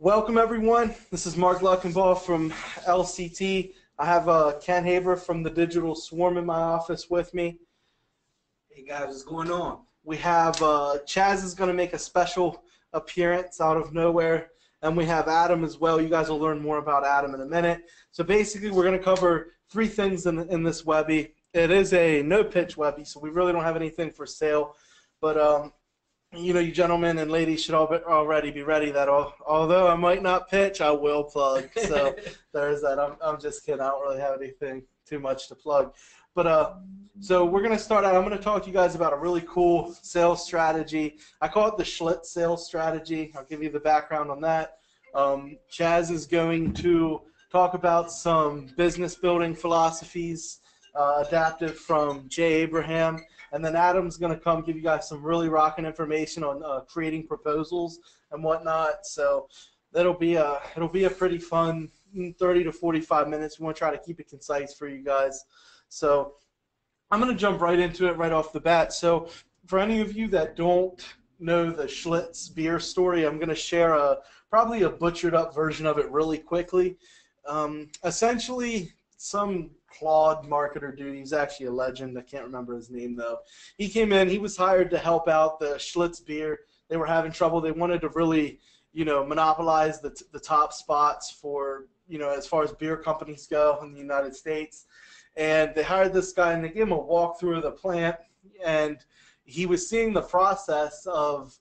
Welcome everyone. This is Mark Luckenbaugh from LCT. I have Ken Haber from the Digital Swarm in my office with me. Hey guys, what's going on? We have Chaz is going to make a special appearance out of nowhere, and we have Adam as well. You guys will learn more about Adam in a minute. So basically we're going to cover three things in this Webby. It is a no-pitch Webby, so we really don't have anything for sale, but you know, you gentlemen and ladies should already be ready that although I might not pitch, I will plug. So there's that. I'm just kidding. I don't really have anything too much to plug. But so we're going to start out. I'm going to talk to you guys about a really cool sales strategy. I call it the Shlitz Sales Strategy. I'll give you the background on that. Chaz is going to talk about some business building philosophies adapted from Jay Abraham. And then Adam's going to come give you guys some really rocking information on creating proposals and whatnot. So it'll be a pretty fun 30 to 45 minutes. We want to try to keep it concise for you guys. So I'm going to jump right into it right off the bat. So for any of you that don't know the Schlitz beer story, I'm going to share probably a butchered up version of it really quickly. Essentially, some Claude marketer dude, he's actually a legend, I can't remember his name though. He came in, he was hired to help out the Schlitz beer. They were having trouble. They wanted to really, you know, monopolize the top spots for, you know, as far as beer companies go in the United States. And they hired this guy and they gave him a walkthrough of the plant, and he was seeing the process of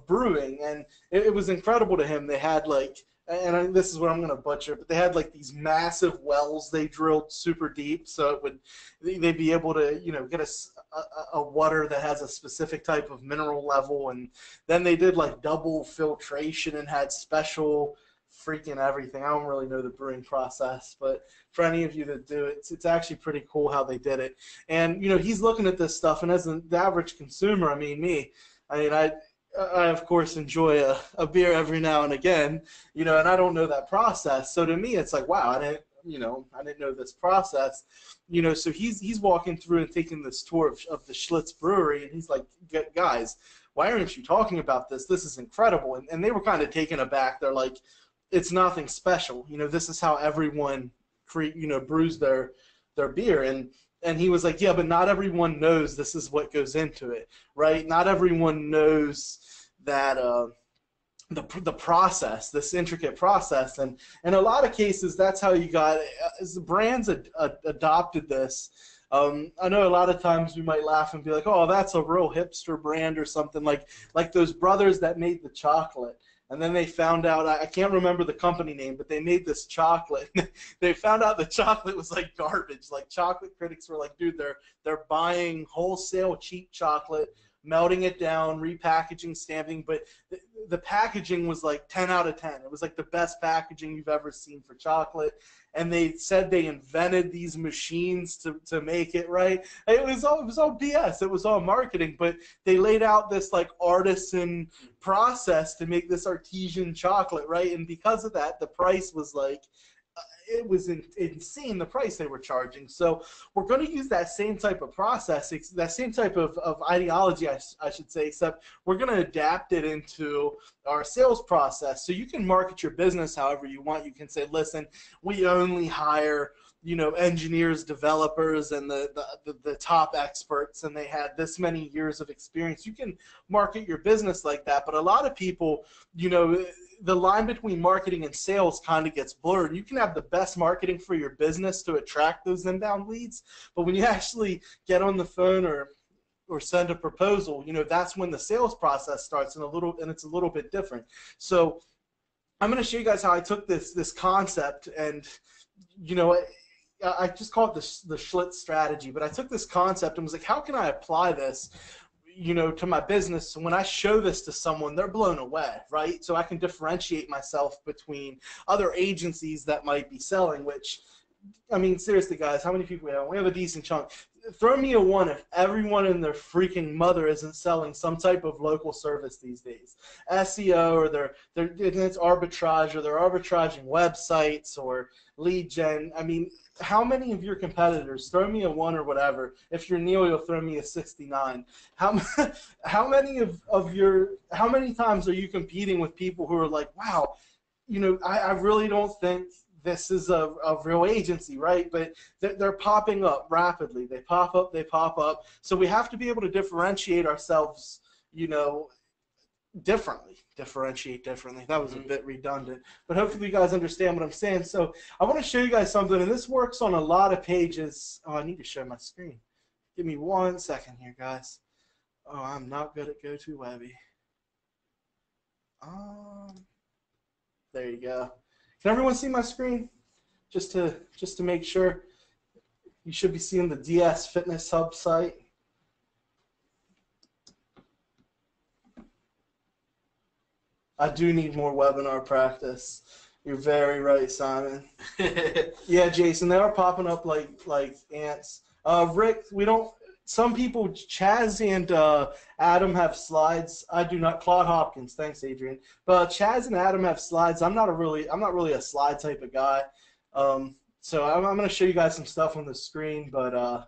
brewing, and it was incredible to him. They had like, and this is what I'm going to butcher, but they had like these massive wells they drilled super deep, so they'd be able to, you know, get a water that has a specific type of mineral level, and then they did like double filtration and had special freaking everything. I don't really know the brewing process, but for any of you that do it, it's actually pretty cool how they did it. And you know, he's looking at this stuff, and as the average consumer, I of course enjoy a beer every now and again, you know, and I don't know that process. So to me, it's like, wow, I didn't know this process, you know. So he's walking through and taking this tour of the Schlitz brewery, and he's like, guys, why aren't you talking about this? This is incredible. And they were kind of taken aback. They're like, it's nothing special, you know. This is how everyone brews their beer. And he was like, yeah, but not everyone knows this is what goes into it, right? Not everyone knows that the process, this intricate process, and in a lot of cases, that's how you got as the brands adopted this. I know a lot of times we might laugh and be like, oh, that's a real hipster brand or something, like those brothers that made the chocolate. And then they found out, I can't remember the company name, but they made this chocolate. They found out the chocolate was like garbage. Like, chocolate critics were like, dude, they're buying wholesale cheap chocolate, melting it down, repackaging, stamping, but the packaging was like 10 out of 10. It was like the best packaging you've ever seen for chocolate. And they said they invented these machines to make it, right. It was all BS. It was all marketing, but they laid out this like artisan process to make this artesian chocolate, right. And because of that, the price was like, it was insane, the price they were charging. So we're going to use that same type of process, that same type of ideology, I should say, except we're going to adapt it into our sales process. So you can market your business however you want. You can say, listen, we only hire, you know, engineers, developers, and the top experts, and they had this many years of experience. You can market your business like that, but a lot of people, you know, the line between marketing and sales kind of gets blurred. You can have the best marketing for your business to attract those inbound leads, but when you actually get on the phone or send a proposal, you know, that's when the sales process starts, and it's a little bit different. So I'm going to show you guys how I took this concept, and you know, I just call it the Shlitz strategy, but I took this concept and was like, how can I apply this, you know, to my business? So when I show this to someone, they're blown away, right? So I can differentiate myself between other agencies that might be selling, which, I mean, seriously, guys, how many people we have? We have a decent chunk. Throw me a one if everyone and their freaking mother isn't selling some type of local service these days. SEO, or it's arbitrage, or they're arbitraging websites or lead gen. I mean, how many of your competitors, throw me a 1 or whatever. If you're Neil, you'll throw me a 69. How many times are you competing with people who are like, wow, you know, I really don't think this is a real agency, right? But they're popping up rapidly. They pop up, they pop up. So we have to be able to differentiate ourselves, you know, differentiate differently. That was a bit redundant, but hopefully you guys understand what I'm saying. So I want to show you guys something, and this works on a lot of pages. Oh, I need to share my screen. Give me 1 second here, guys. Oh, I'm not good at GoToWebby. There you go. Can everyone see my screen? Just to make sure. You should be seeing the DS Fitness Hub site. I do need more webinar practice. You're very right, Simon. Yeah, Jason, they are popping up like ants. Rick, we don't. Some people, Chaz and Adam have slides. I do not. Claude Hopkins, thanks, Adrian. But Chaz and Adam have slides. I'm not really a slide type of guy. So I'm going to show you guys some stuff on the screen. But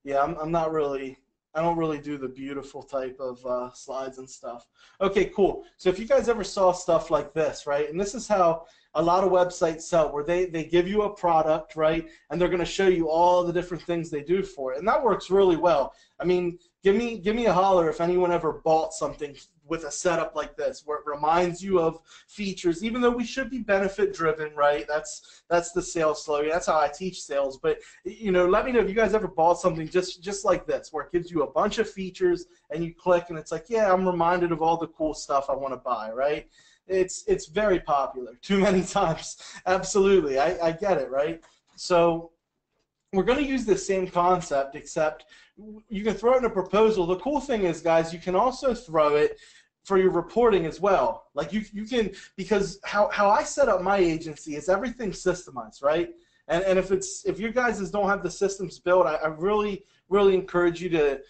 yeah, I'm not really. I don't really do the beautiful type of slides and stuff. Okay, cool. So if you guys ever saw stuff like this, right, and this is how a lot of websites sell, where they give you a product, right, and they're going to show you all the different things they do for it, and that works really well. I mean, give me a holler if anyone ever bought something with a setup like this, where it reminds you of features, even though we should be benefit driven, right? That's the sales slogan. That's how I teach sales. But you know, let me know if you guys ever bought something just like this, where it gives you a bunch of features and you click and it's like, yeah, I'm reminded of all the cool stuff I want to buy, right? It's very popular. Too many times. Absolutely. I get it, right? So we're going to use the same concept, except you can throw it in a proposal. The cool thing is, guys, you can also throw it for your reporting as well. Like you can, because how I set up my agency is everything's systemized, right? And if you guys don't have the systems built, I really encourage you to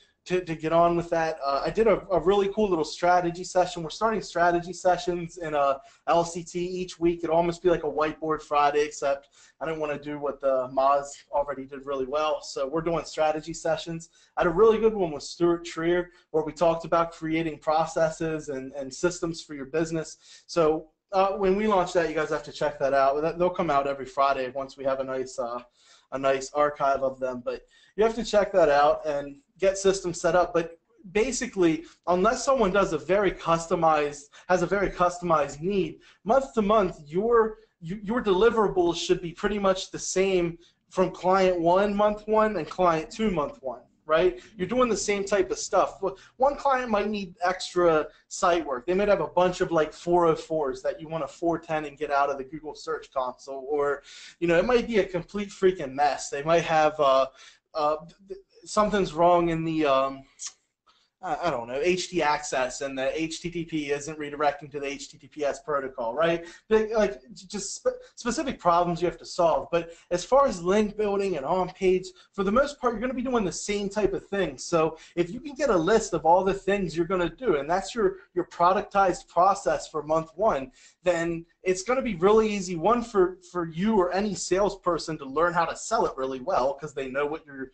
get on with that. I did a really cool little strategy session. We're starting strategy sessions in a LCT each week. It'll almost be like a whiteboard Friday, except I didn't want to do what the Moz already did really well. So we're doing strategy sessions. I had a really good one with Stuart Trier, where we talked about creating processes and systems for your business. So when we launch that, you guys have to check that out. They'll come out every Friday once we have a nice archive of them. But you have to check that out and get systems set up. But basically, unless someone does has a very customized need, month to month, your deliverables should be pretty much the same from client 1 month 1 and client 2 month 1. Right? You're doing the same type of stuff. One client might need extra site work. They might have a bunch of like 404s that you want to 410 and get out of the Google Search Console, or you know, it might be a complete freaking mess. They might have something's wrong in the I don't know, HT access, and the HTTP isn't redirecting to the HTTPS protocol, right? Like just specific problems you have to solve. But as far as link building and on page, for the most part, you're going to be doing the same type of thing. So if you can get a list of all the things you're going to do, and that's your productized process for month 1, then it's going to be really easy, one, for you or any salesperson to learn how to sell it really well, because they know what you're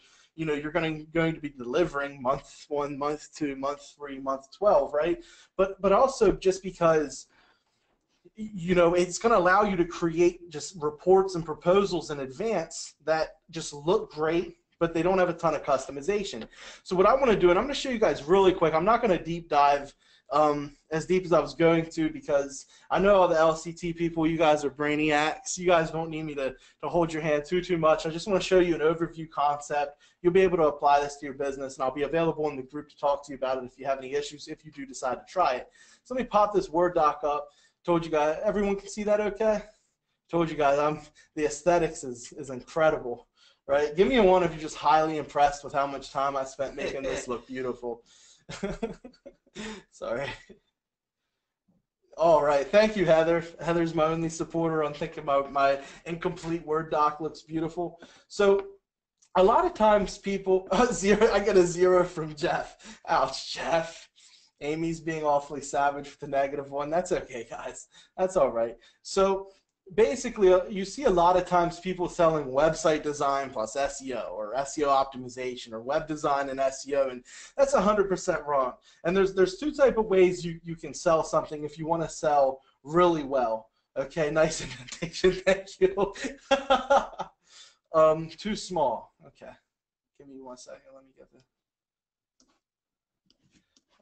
going to be delivering month 1, month 2, month 3, month 12, right? But also just because, you know, it's going to allow you to create just reports and proposals in advance that just look great, but they don't have a ton of customization. So what I want to do, and I'm going to show you guys really quick, I'm not going to deep dive as deep as I was going to, because I know all the LCT people, you guys are brainiacs. You guys don't need me to hold your hand too much. I just want to show you an overview concept. You'll be able to apply this to your business, and I'll be available in the group to talk to you about it if you have any issues, if you do decide to try it. So let me pop this Word doc up. Told you guys, everyone can see that okay? Told you guys, the aesthetics is incredible, right? Give me a 1 if you're just highly impressed with how much time I spent making this look beautiful. Sorry. All right, thank you, Heather. Heather's my only supporter on thinking about my incomplete Word doc looks beautiful. So a lot of times people, I get a 0 from Jeff. Ouch, Jeff. Amy's being awfully savage with the -1. That's okay, guys. That's all right. So basically, you see a lot of times people selling website design plus SEO, or SEO optimization, or web design and SEO, and that's 100% wrong. And there's 2 types of ways you can sell something if you want to sell really well. Okay, nice indentation. Thank you. Too small. Okay. Give me 1 second. Let me get the.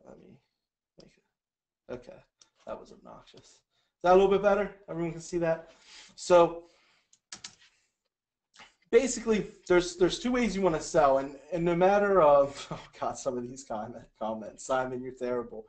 Let me make it. Okay, that was obnoxious. Is that a little bit better? Everyone can see that. So basically, there's two ways you want to sell, and no matter oh god, some of these comments, Simon, you're terrible.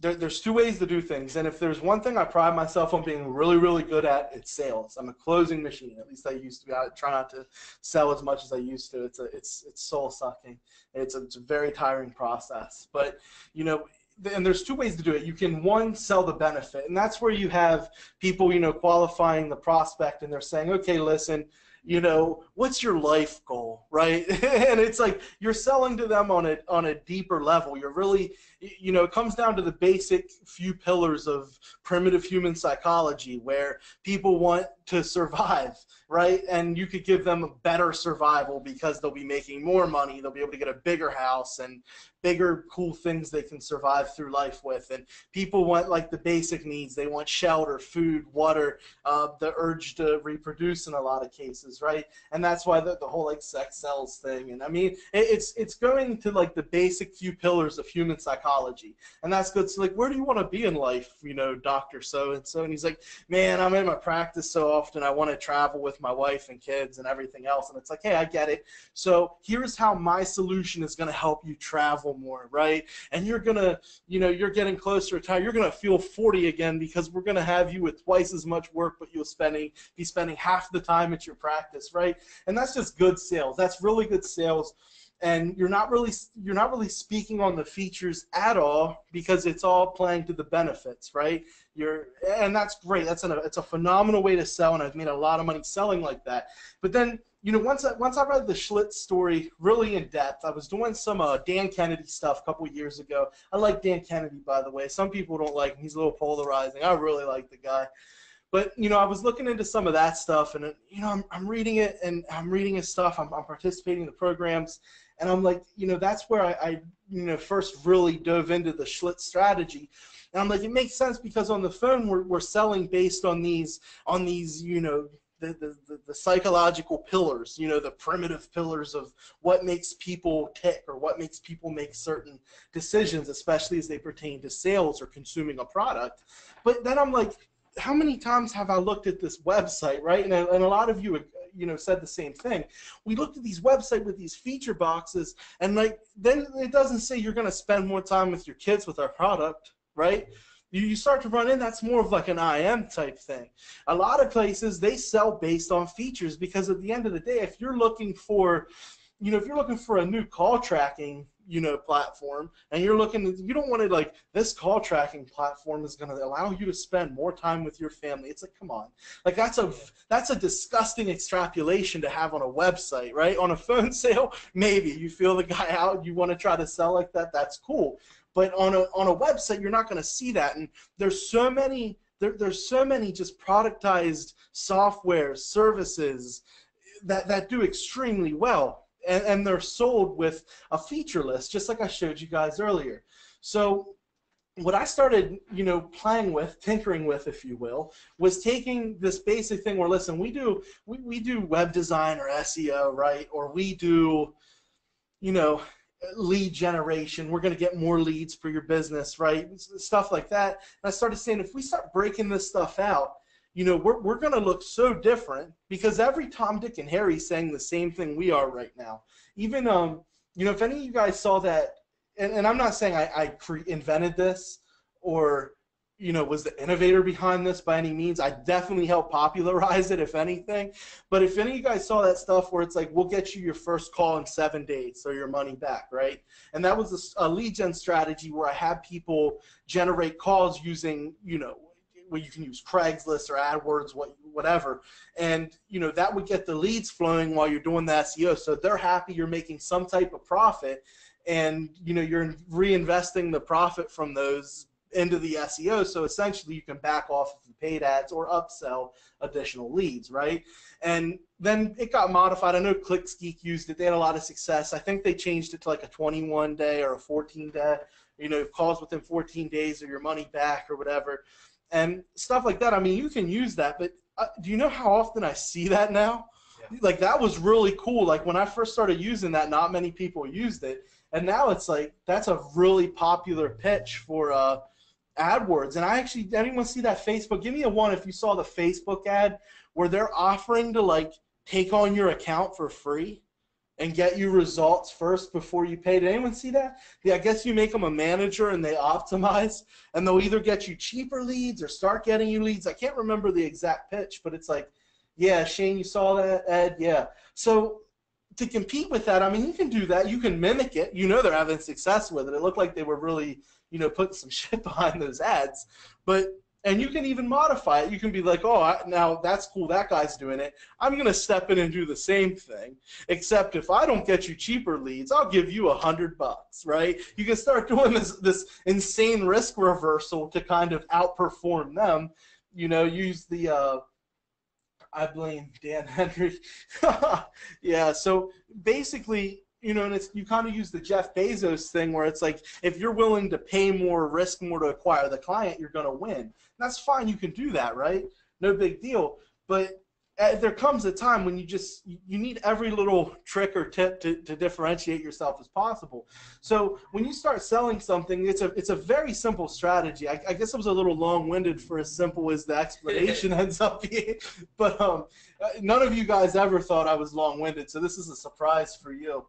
There's two ways to do things, and if there's one thing I pride myself on being really, really good at, it's sales. I'm a closing machine. At least I used to be. I try not to sell as much as I used to. It's soul sucking. It's a very tiring process. But you know, and there's two ways to do it. You can, one, sell the benefit, and that's where you have people, qualifying the prospect, and they're saying, okay, listen, what's your life goal, right? And it's like you're selling to them on a deeper level. You're really, it comes down to the basic few pillars of primitive human psychology, where people want to survive, right? And you could give them a better survival because they'll be making more money. They'll be able to get a bigger house and bigger, cool things they can survive through life with. And people want like the basic needs. They want shelter, food, water, the urge to reproduce in a lot of cases, right? And that's why the whole like sex sells thing. And I mean, it's going to like the basic few pillars of human psychology. And that's good. So like, where do you want to be in life, Dr. So-and-so? And he's like, man, I'm in my practice so often. I want to travel with my wife and kids and everything else. And it's like, hey, I get it. So here's how my solution is going to help you travel more, right? And you're going to, you're getting closer to retire. You're going to feel 40 again because we're going to have you with twice as much work, but you'll be spending half the time at your practice, right? And that's just good sales. That's really good sales. And you're not really speaking on the features at all because it's all playing to the benefits, right? And that's great. It's a phenomenal way to sell, and I've made a lot of money selling like that. But then, once I read the Shlitz story really in depth, I was doing some Dan Kennedy stuff a couple years ago. I like Dan Kennedy, by the way. Some people don't like him. He's a little polarizing. I really like the guy. But, I was looking into some of that stuff, and, I'm reading it, and I'm reading his stuff. I'm participating in the programs, and I'm like, that's where I first really dove into the Shlitz strategy. And I'm like, it makes sense because on the phone we're selling based on these the psychological pillars, the primitive pillars of what makes people tick or what makes people make certain decisions, especially as they pertain to sales or consuming a product. But then I'm like, how many times have I looked at this website, right? And a lot of you, said the same thing. We looked at these websites with these feature boxes, and like then it doesn't say you're going to spend more time with your kids with our product, right? You start to run in, that's more of like an IM type thing. A lot of places, they sell based on features because at the end of the day, if you're looking for, a new call tracking, platform, and you don't want to like, this call tracking platform is going to allow you to spend more time with your family. It's like, come on. Like that's a disgusting extrapolation to have on a website, right? On a phone sale, maybe you feel the guy out, you want to try to sell like that, that's cool. But on a website, you're not going to see that. And there's so many just productized software services that do extremely well. And they're sold with a feature list, just like I showed you guys earlier. So what I started, playing with, tinkering with, if you will, was taking this basic thing where, listen, we do web design or SEO, right? Or we do, lead generation. We're going to get more leads for your business, right? Stuff like that. And I started saying, if we start breaking this stuff out, we're going to look so different because every Tom, Dick, and Harry is saying the same thing we are right now. Even, if any of you guys saw that, and I'm not saying I invented this or, was the innovator behind this by any means. I definitely helped popularize it, if anything. But if any of you guys saw that stuff where it's like, we'll get you your first call in 7 days, so your money back, right? And that was a lead gen strategy where I had people generate calls using, where you can use Craigslist or AdWords, whatever, and that would get the leads flowing while you're doing the SEO. So they're happy you're making some type of profit, and you're reinvesting the profit from those into the SEO. So essentially, you can back off of the paid ads or upsell additional leads, right? And then it got modified. I know ClickSgeek used it. They had a lot of success. I think they changed it to like a 21-day or a 14-day. Calls within 14 days or your money back or whatever. and stuff like that. I mean, you can use that, but do you know how often I see that now? Yeah. Like, that was really cool. Like, when I first started using that, not many people used it, and now it's like that's a really popular pitch for AdWords. And anyone see that Facebook? Give me a one if you saw the Facebook ad where they're offering to like take on your account for free and get you results first before you pay. Did anyone see that? Yeah, I guess you make them a manager and they optimize, and they'll either get you cheaper leads or start getting you leads. I can't remember the exact pitch, but it's like, yeah, Shane, you saw that, Ed? Yeah. So to compete with that, I mean, you can do that. You can mimic it. You know they're having success with it. It looked like they were really, putting some shit behind those ads. And you can even modify it. You can be like, oh, now that's cool. That guy's doing it. I'm going to step in and do the same thing, except if I don't get you cheaper leads, I'll give you $100, right? You can start doing this insane risk reversal to kind of outperform them. Use the I blame Dan Henry. Yeah, so basically, and you kind of use the Jeff Bezos thing where it's like, if you're willing to pay more, risk more to acquire the client, you're going to win. And that's fine. You can do that, right? No big deal. But there comes a time when you need every little trick or tip to differentiate yourself as possible. So when you start selling something, it's a very simple strategy. I guess it was a little long-winded for as simple as the explanation ends up being. But none of you guys ever thought I was long-winded, so this is a surprise for you.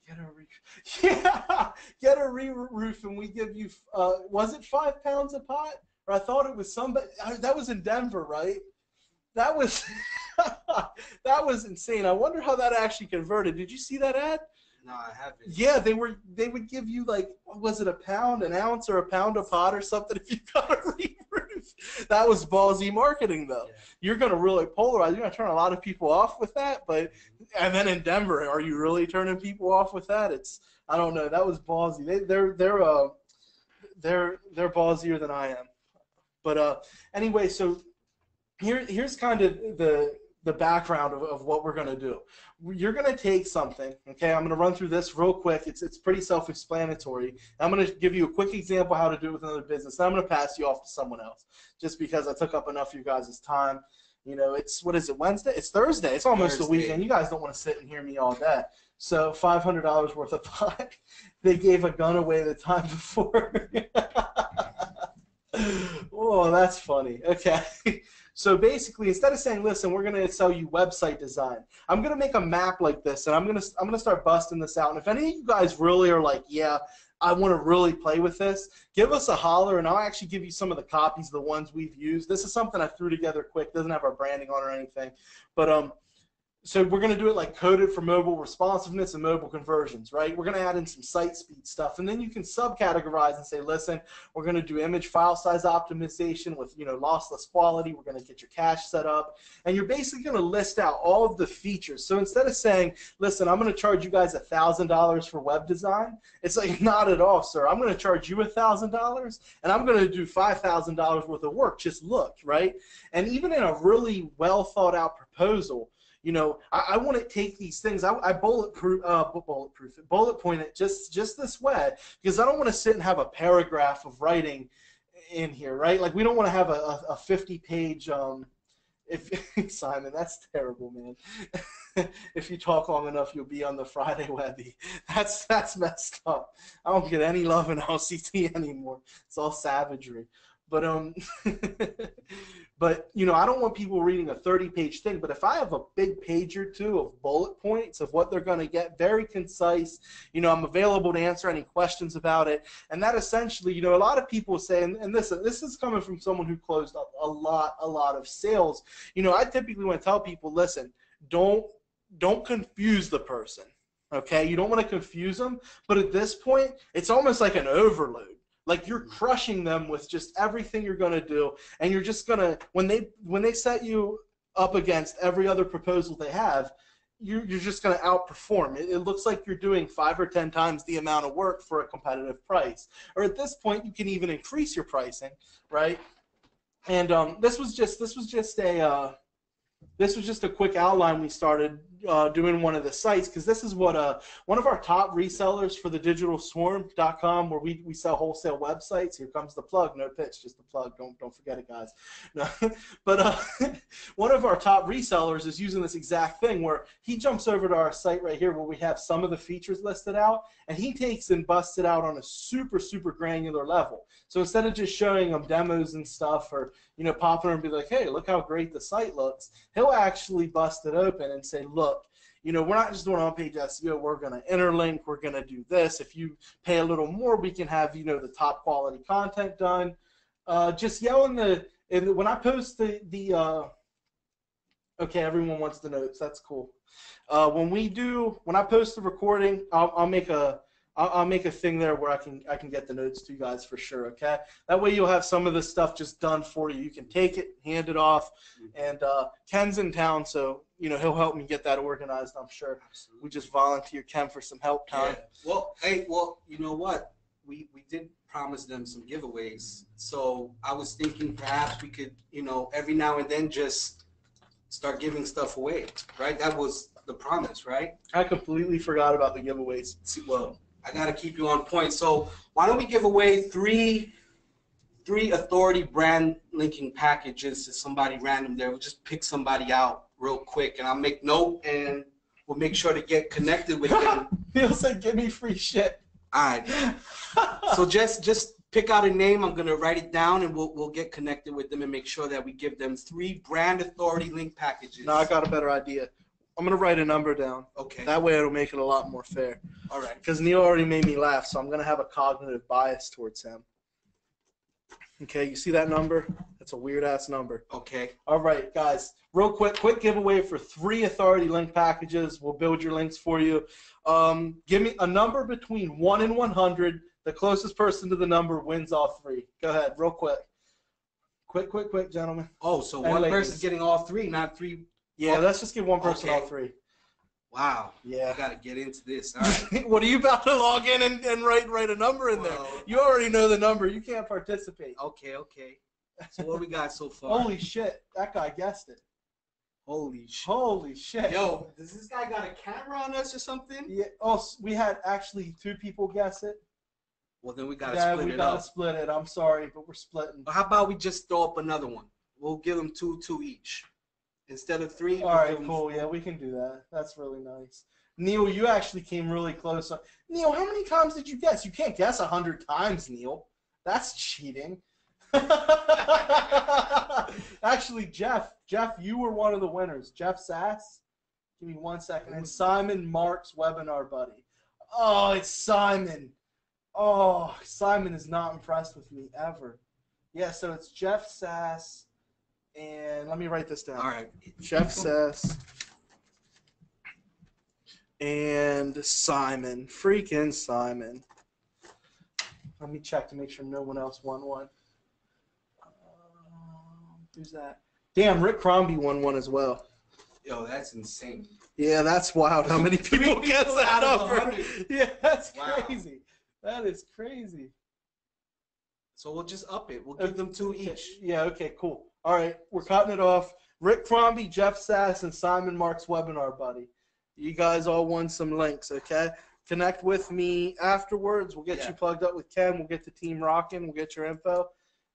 Get a roof. Yeah, get a roof, and we give you. Was it £5 a pot? Or I thought it was somebody. That was in Denver, right? That was that was insane. I wonder how that actually converted. Did you see that ad? No, I haven't. Yeah, they would give you like, what was it, a pound, an ounce, or a pound a pot or something if you got a re-roof. That was ballsy marketing, though. Yeah. You're going to really polarize. You're going to turn a lot of people off with that. And then in Denver, are you really turning people off with that? I don't know. That was ballsy. They're ballsier than I am. But anyway, so here's kind of the background of what we're going to do. You're going to take something, okay? I'm going to run through this real quick. It's pretty self-explanatory. I'm going to give you a quick example how to do it with another business. Then I'm going to pass you off to someone else just because I took up enough of you guys' time. What is it, Wednesday? It's Thursday. It's almost the weekend. You guys don't want to sit and hear me all day. So $500 worth of pot. They gave a gun away the time before. Oh, that's funny. Okay. So basically, instead of saying, listen, we're going to sell you website design, I'm going to make a map like this, and I'm going to start busting this out. And if any of you guys really are like, yeah, I want to really play with this, give us a holler, and I'll actually give you some of the copies of the ones we've used. This is something I threw together quick. Doesn't have our branding on or anything. But so we're going to do it like coded for mobile responsiveness and mobile conversions, right? We're going to add in some site speed stuff, and then you can subcategorize and say, listen, we're going to do image file size optimization with lossless quality. We're going to get your cache set up, and you're basically going to list out all of the features. So instead of saying, listen, I'm going to charge you guys $1,000 for web design, it's like, not at all, sir. I'm going to charge you $1,000, and I'm going to do $5,000 worth of work. Just look, right? And even in a really well thought out proposal, I want to take these things. I bullet point it just this way because I don't want to sit and have a paragraph of writing in here, right? Like we don't want to have a 50-page. Simon, that's terrible, man. If you talk long enough, you'll be on the Friday Webby. That's messed up. I don't get any love in LCT anymore. It's all savagery. But I don't want people reading a 30-page thing. But if I have a big page or two of bullet points of what they're going to get, very concise, I'm available to answer any questions about it. And that essentially, a lot of people say, and this is coming from someone who closed a lot of sales. I typically want to tell people, listen, don't confuse the person. Okay, you don't want to confuse them. But at this point, it's almost like an overload. Like you're crushing them with just everything you're going to do, and you're just going to, when they set you up against every other proposal they have, you're just going to outperform. It looks like you're doing 5 or 10 times the amount of work for a competitive price. Or at this point, you can even increase your pricing, right? And this was just a this was just a quick outline. We started doing one of the sites because this is what one of our top resellers for the digitalswarm.com, where we sell wholesale websites. Here comes the plug. No pitch, just the plug. Don't forget it, guys. No. But one of our top resellers is using this exact thing where he jumps over to our site right here where we have some of the features listed out, and he takes and busts it out on a super granular level. So instead of just showing them demos and stuff, or popping and be like, hey, look how great the site looks, he'll actually bust it open and say, look, we're not just doing on-page SEO. We're going to interlink. We're going to do this. If you pay a little more, we can have the top quality content done. Just yelling when I post the okay, everyone wants the notes. That's cool. When I post the recording, I'll make a thing there where I can get the notes to you guys for sure, okay? That way you'll have some of this stuff just done for you. You can take it, hand it off, and Ken's in town, so he'll help me get that organized, I'm sure. Absolutely. We just volunteer Ken for some help time. Yeah. Well, you know what? We did promise them some giveaways, so I was thinking perhaps we could, every now and then just start giving stuff away, right? That was the promise, right? I completely forgot about the giveaways. Well, I got to keep you on point. So why don't we give away three authority brand linking packages to somebody random there. We'll just pick somebody out real quick, and I'll make note, and we'll make sure to get connected with them. He'll say, give me free shit. All right. So just pick out a name. I'm going to write it down, and we'll get connected with them and make sure that we give them 3 brand authority link packages. No, I got a better idea. I'm going to write a number down. Okay. That way it'll make it a lot more fair. All right. Because Neil already made me laugh, so I'm going to have a cognitive bias towards him. Okay, you see that number? That's a weird-ass number. Okay. All right, guys, real quick giveaway for 3 authority link packages. We'll build your links for you. Give me a number between 1 and 100. The closest person to the number wins all 3. Go ahead, real quick. Quick, gentlemen. Oh, so one person's getting all 3, not 3. Yeah, let's just give one person all 3. Wow. Yeah. I got to get into this. All right. What are you about to log in and write a number in there? You already know the number. You can't participate. Okay. So what we got so far? Holy shit. That guy guessed it. Holy shit. Holy shit. Yo, does this guy got a camera on us or something? Yeah. Oh, we had actually 2 people guess it. Well, then we got to split it up. Yeah, we got to split it. I'm sorry, but we're splitting. How about we just throw up another one? We'll give them two each. Instead of 3. All right, cool. Yeah, we can do that. That's really nice. Neil, you actually came really close. Neil, how many times did you guess? You can't guess 100 times, Neil. That's cheating. Actually, Jeff, you were one of the winners. Jeff Sass. Give me 1 second. And Simon Mark's webinar buddy. Oh, it's Simon. Oh, Simon is not impressed with me ever. Yeah, so it's Jeff Sass. And let me write this down. All right. Jeff Sass and Simon. Freaking Simon. Let me check to make sure no one else won one. Who's that? Damn, Rick Crombie won one as well. Yo, that's insane. Yeah, that's wild. How many people guess that number? Yeah, that's crazy. That is crazy. So we'll just up it. We'll give them 2 each. Yeah, okay, cool. All right, we're cutting it off. Rick Crombie, Jeff Sass, and Simon Mark's webinar buddy. You guys all won some links, okay? Connect with me afterwards. We'll get you plugged up with Ken. We'll get the team rocking. We'll get your info.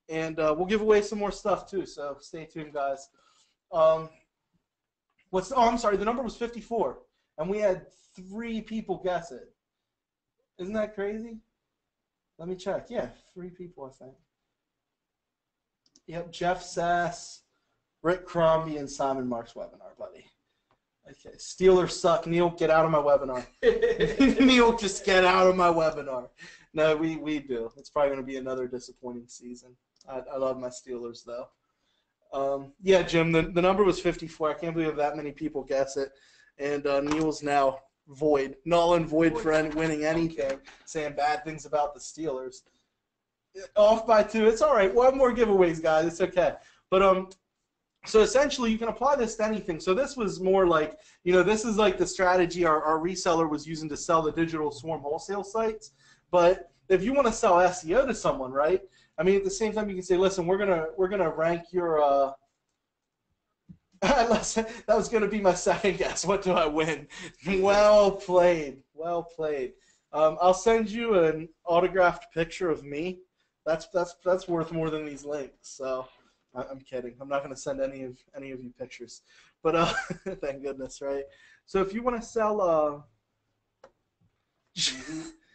And we'll give away some more stuff, too, so stay tuned, guys. I'm sorry, the number was 54, and we had 3 people guess it. Isn't that crazy? Let me check. Yeah, 3 people, I think. Yep, Jeff Sass, Rick Crombie, and Simon Mark's webinar, buddy. Okay, Steelers suck. Neil, get out of my webinar. Neil, just get out of my webinar. No, we do. It's probably going to be another disappointing season. I love my Steelers, though. Yeah, Jim, the number was 54. I can't believe that many people guess it. And Neil's now null and void for winning anything, saying bad things about the Steelers. Off by 2. It's all right. We'll have more giveaways, guys. It's okay. But so essentially, you can apply this to anything. So this was more like, this is like the strategy our reseller was using to sell the digital swarm wholesale sites. But if you want to sell SEO to someone, right? I mean, at the same time, you can say, listen, we're gonna rank your That was going to be my second guess. What do I win? Well played. Well played. I'll send you an autographed picture of me. That's worth more than these links. So I'm kidding. I'm not going to send any of you pictures. But thank goodness, right? So if you want to sell,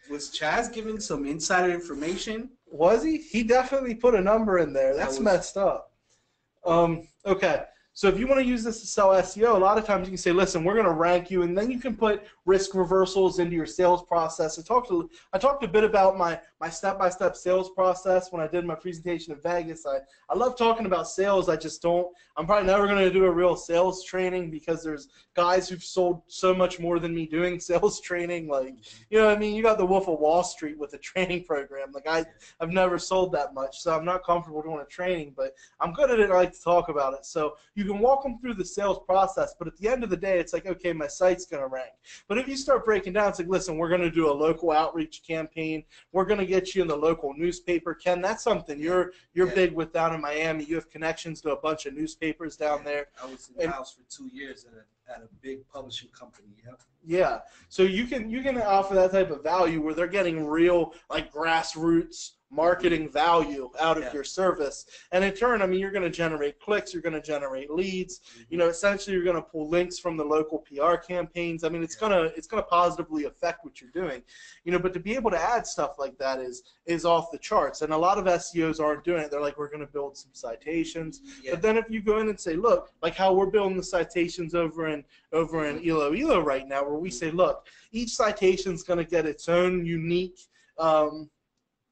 was Chaz giving some insider information? Was he? He definitely put a number in there. That's messed up. Okay. So if you want to use this to sell SEO, a lot of times you can say, listen, we're going to rank you, and then you can put risk reversals into your sales process. I talked a bit about my step-by-step sales process when I did my presentation in Vegas. I love talking about sales. I just don't. I'm probably never going to do a real sales training because there's guys who've sold so much more than me doing sales training. Like, you know what I mean? You got the Wolf of Wall Street with a training program. Like, I've never sold that much, so I'm not comfortable doing a training, but I'm good at it. I like to talk about it. So you can walk them through the sales process, but at the end of the day, it's like, okay, my site's going to rank. But if you start breaking down, it's like, listen, we're going to do a local outreach campaign. We're going to get you in the local newspaper. Ken, that's something you're big with down in Miami. You have connections to a bunch of newspapers down there. I was in the house for 2 years at a big publishing company. Yep. Yeah, so you can offer that type of value where they're getting real, like, grassroots marketing value out of your service, and in turn, I mean, you're going to generate clicks, you're going to generate leads. You know, essentially, you're going to pull links from the local PR campaigns. I mean, it's gonna positively affect what you're doing, you know. But to be able to add stuff like that is off the charts, and a lot of SEOs aren't doing it. They're like, we're going to build some citations, but then if you go in and say, look, like how we're building the citations over in Elo right now, where we say, look, each citation is going to get its own unique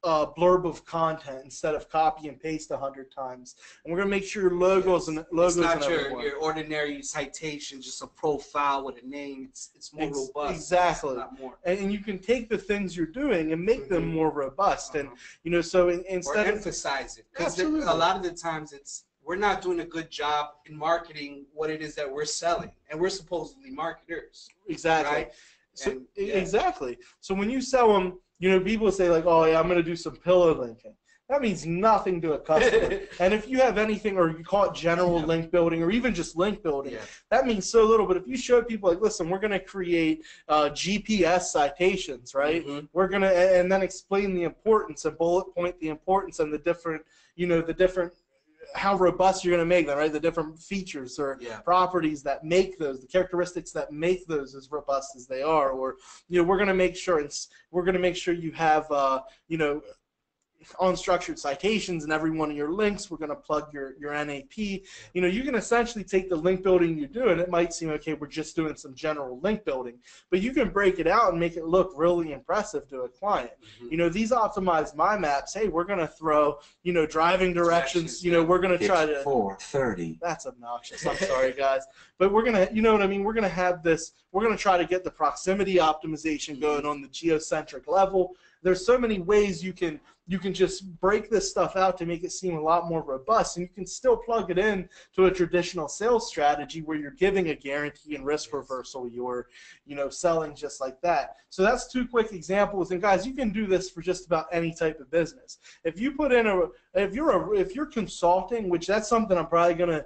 blurb of content instead of copy and paste 100 times, and we're going to make sure your logos and it's not your ordinary citation, just a profile with a name. It's more robust. Exactly. More. And you can take the things you're doing and make them more robust, and you know, so instead or emphasize it, because a lot of the times we're not doing a good job in marketing what it is that we're selling, and we're supposedly marketers. Exactly. Right? So, exactly. So when you sell them, you know, people say like, oh yeah, I'm going to do some pillar linking. That means nothing to a customer. And if you have anything, or you call it general link building, or even just link building, that means so little. But if you show people like, listen, we're going to create GPS citations, right? We're going to, and then explain the importance and bullet point the importance and the different, you know, how robust you're going to make them, right? The different features or properties that make those, the characteristics that make those as robust as they are, or, you know, we're going to make sure you have, you know, unstructured citations in every one of your links. We're going to plug your NAP. You know, you can essentially take the link building you do, and it might seem, okay, we're just doing some general link building, but you can break it out and make it look really impressive to a client. You know, these optimized my maps, hey, we're going to throw, you know, driving directions, you know, we're going to try to 4:30. That's obnoxious. I'm sorry, guys. But we're going to, you know what I mean? We're going to have this, we're going to try to get the proximity optimization going on the geocentric level. There's so many ways you can just break this stuff out to make it seem a lot more robust, and you can still plug it in to a traditional sales strategy where you're giving a guarantee and risk reversal. You're, you know, selling just like that. So that's 2 quick examples, and guys, you can do this for just about any type of business. If you put in if you're consulting, which that's something I'm probably gonna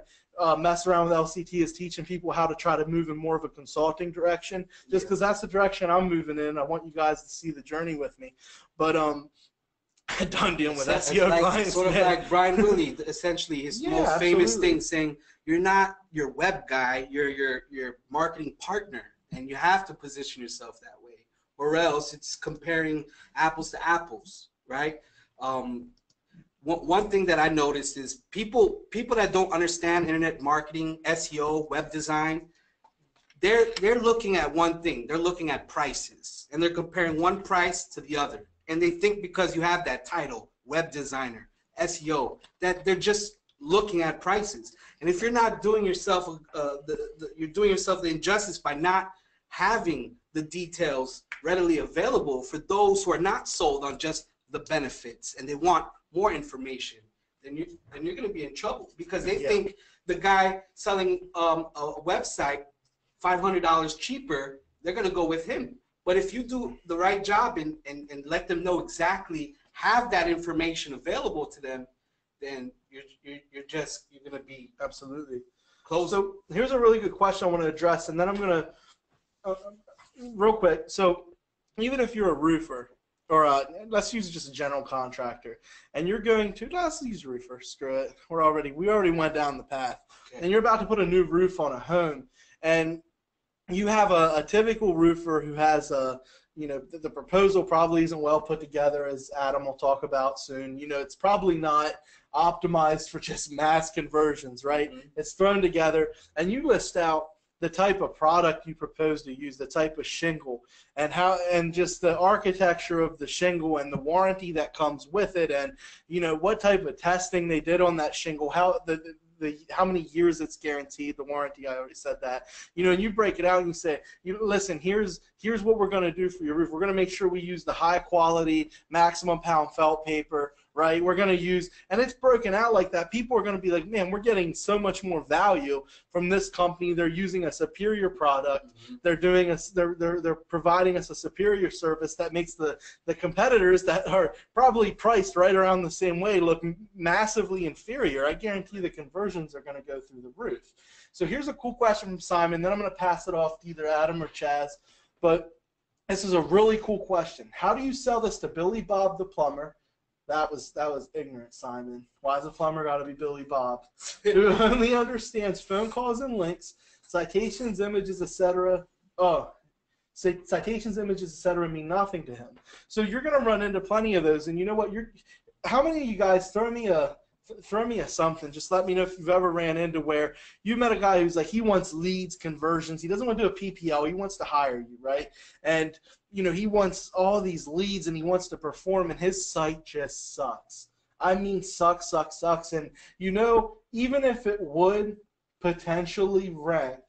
mess around with LCT, is teaching people how to try to move in more of a consulting direction, just because that's the direction I'm moving in. I want you guys to see the journey with me. But I'm done dealing with SEO clients. Sort of like Brian Willey, essentially his most famous thing, saying you're not your web guy, you're your marketing partner, and you have to position yourself that way, or else it's comparing apples to apples, right? One thing that I noticed is people that don't understand internet marketing, SEO, web design, they're looking at one thing. They're looking at prices, and they're comparing one price to the other. And they think because you have that title, web designer, SEO, that they're just looking at prices. And if you're not doing yourself you're doing yourself the injustice by not having the details readily available for those who are not sold on just the benefits and they want more information, then you're going to be in trouble, because they think the guy selling a website $500 cheaper, they're going to go with him. But if you do the right job and let them know exactly, have that information available to them, then you're going to be absolutely. So here's a really good question I want to address, and then I'm going to, real quick. So even if you're a roofer, or let's use just a general contractor, and you're going to, let's use roofer, screw it. We already went down the path. Okay. And you're about to put a new roof on a home, and you have a typical roofer who has a, the proposal probably isn't well put together, as Adam will talk about soon. It's probably not optimized for just mass conversions, right? Mm-hmm. It's thrown together, and you list out the type of product you propose to use, the type of shingle, and just the architecture of the shingle and the warranty that comes with it, and what type of testing they did on that shingle, how many years it's guaranteed, the warranty, I already said that. And you break it out and you say, listen, here's what we're going to do for your roof. We're going to make sure we use the high quality, maximum pound felt paper, right? We're going to use, and it's broken out like that. People are going to be like, man, we're getting so much more value from this company. They're using a superior product. Mm-hmm. They're providing us a superior service that makes the competitors that are probably priced right around the same way look massively inferior. I guarantee the conversions are going to go through the roof. So here's a cool question from Simon. Then I'm going to pass it off to either Adam or Chaz. But this is a really cool question. How do you sell this to Billy Bob the plumber? That was ignorant, Simon. Why does a plumber got to be Billy Bob? Who only understands phone calls and links, citations, images, etc. Citations, images, etc. mean nothing to him. So you're going to run into plenty of those. And you know what? How many of you guys throw me a something? Just let me know if you've ever ran into where you met a guy who's like, he wants leads, conversions. He doesn't want to do a PPL. He wants to hire you, right? And he wants all these leads and he wants to perform, and his site just sucks. I mean, sucks. And even if it would potentially rank,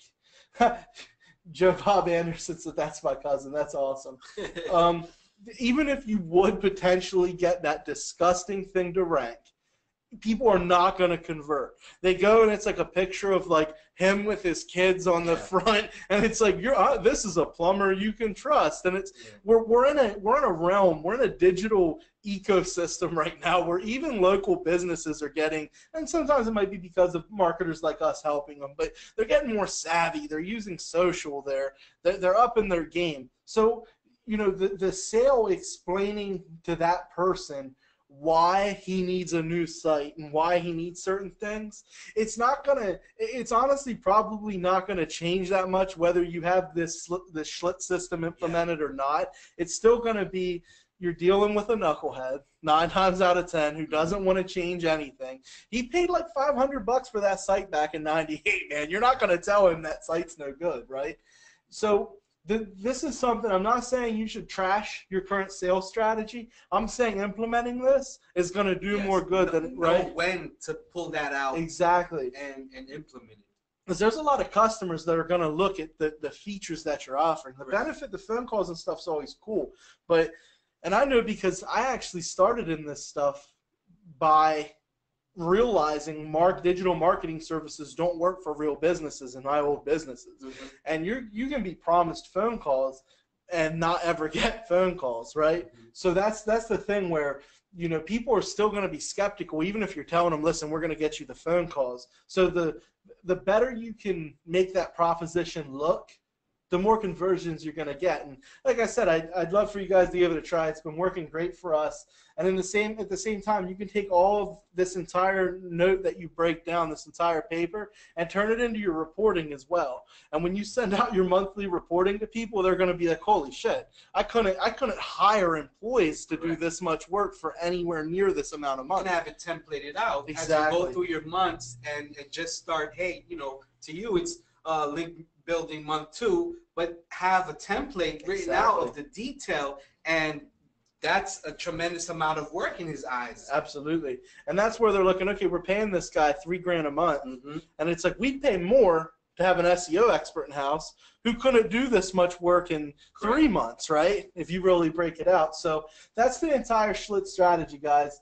Joe Bob Anderson said, that's my cousin. That's awesome. Even if you would potentially get that disgusting thing to rank, people are not going to convert. They go and it's like a picture of like him with his kids on the front, and it's like, this is a plumber you can trust. And it's we're in a realm, we're in a digital ecosystem right now where even local businesses are getting, and sometimes it might be because of marketers like us helping them, but they're getting more savvy. They're using social. They're up in their game. So the sale explaining to that person why he needs a new site and why he needs certain things, it's honestly probably not gonna change that much whether you have this Shlitz system implemented or not. It's still gonna be, you're dealing with a knucklehead 9 times out of 10 who doesn't want to change anything. He paid like $500 for that site back in '98, man. You're not gonna tell him that site's no good, right? So this is something, I'm not saying you should trash your current sales strategy. I'm saying implementing this is going to do more good than, right? Know when to pull that out. Exactly. And implement it. Because there's a lot of customers that are going to look at the features that you're offering. The benefit, the phone calls and stuff is always cool. And I know because I actually started in this stuff by realizing digital marketing services don't work for real businesses in my old businesses. Mm-hmm. And you can be promised phone calls and not ever get phone calls, right? Mm-hmm. So that's the thing where people are still going to be skeptical even if you're telling them, listen, we're going to get you the phone calls. So the better you can make that proposition look, the more conversions you're going to get. And like I said, I'd love for you guys to give it a try. It's been working great for us. And at the same time, you can take all of this entire note that you break down, this entire paper, and turn it into your reporting as well. And when you send out your monthly reporting to people, they're going to be like, holy shit, I couldn't hire employees to do this much work for anywhere near this amount of money. You can have it templated out as you go through your months and just start, hey, to you it's link building month 2, but have a template written out of the detail, and that's a tremendous amount of work in his eyes. Absolutely. And that's where they're looking, okay, we're paying this guy $3,000 a month, and it's like we'd pay more to have an SEO expert in-house who couldn't do this much work in 3 months, right, if you really break it out. So that's the entire Shlitz strategy, guys.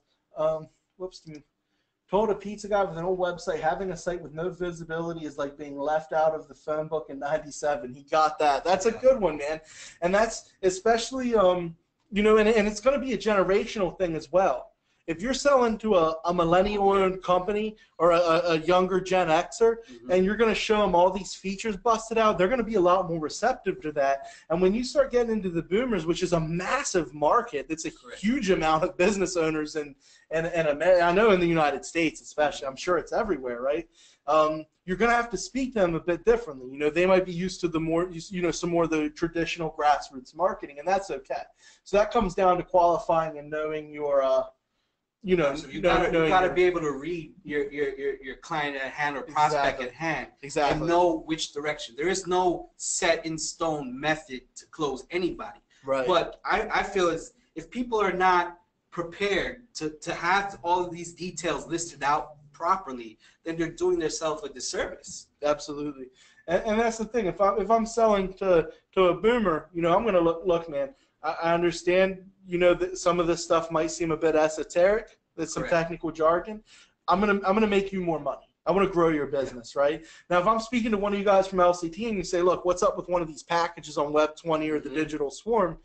Told a pizza guy with an old website, having a site with no visibility is like being left out of the phone book in '97. He got that. That's a good one, man. And that's especially, and it's going to be a generational thing as well. if you're selling to a millennial-owned company or a younger Gen Xer, and you're going to show them all these features busted out, they're going to be a lot more receptive to that. And when you start getting into the boomers, which is a massive market, it's a huge amount of business owners, and I know in the United States especially, I'm sure it's everywhere, right? You're going to have to speak to them a bit differently. You know, they might be used to the more, you know, some more of the traditional grassroots marketing, and that's okay. So that comes down to qualifying and knowing your, you know, so you gotta be able to read your client at hand or prospect at hand, and know which direction. There is no set in stone method to close anybody. Right. But I feel as if people are not prepared to have all of these details listed out properly, then they're doing themselves a disservice. Absolutely, and that's the thing. If I'm selling to a boomer, you know, I'm gonna look, man. I understand, you know, that some of this stuff might seem a bit esoteric. There's some technical jargon. I'm gonna make you more money. I want to grow your business, right? Now, if I'm speaking to one of you guys from LCT and you say, look, what's up with one of these packages on Web 20 or the Digital Swarm?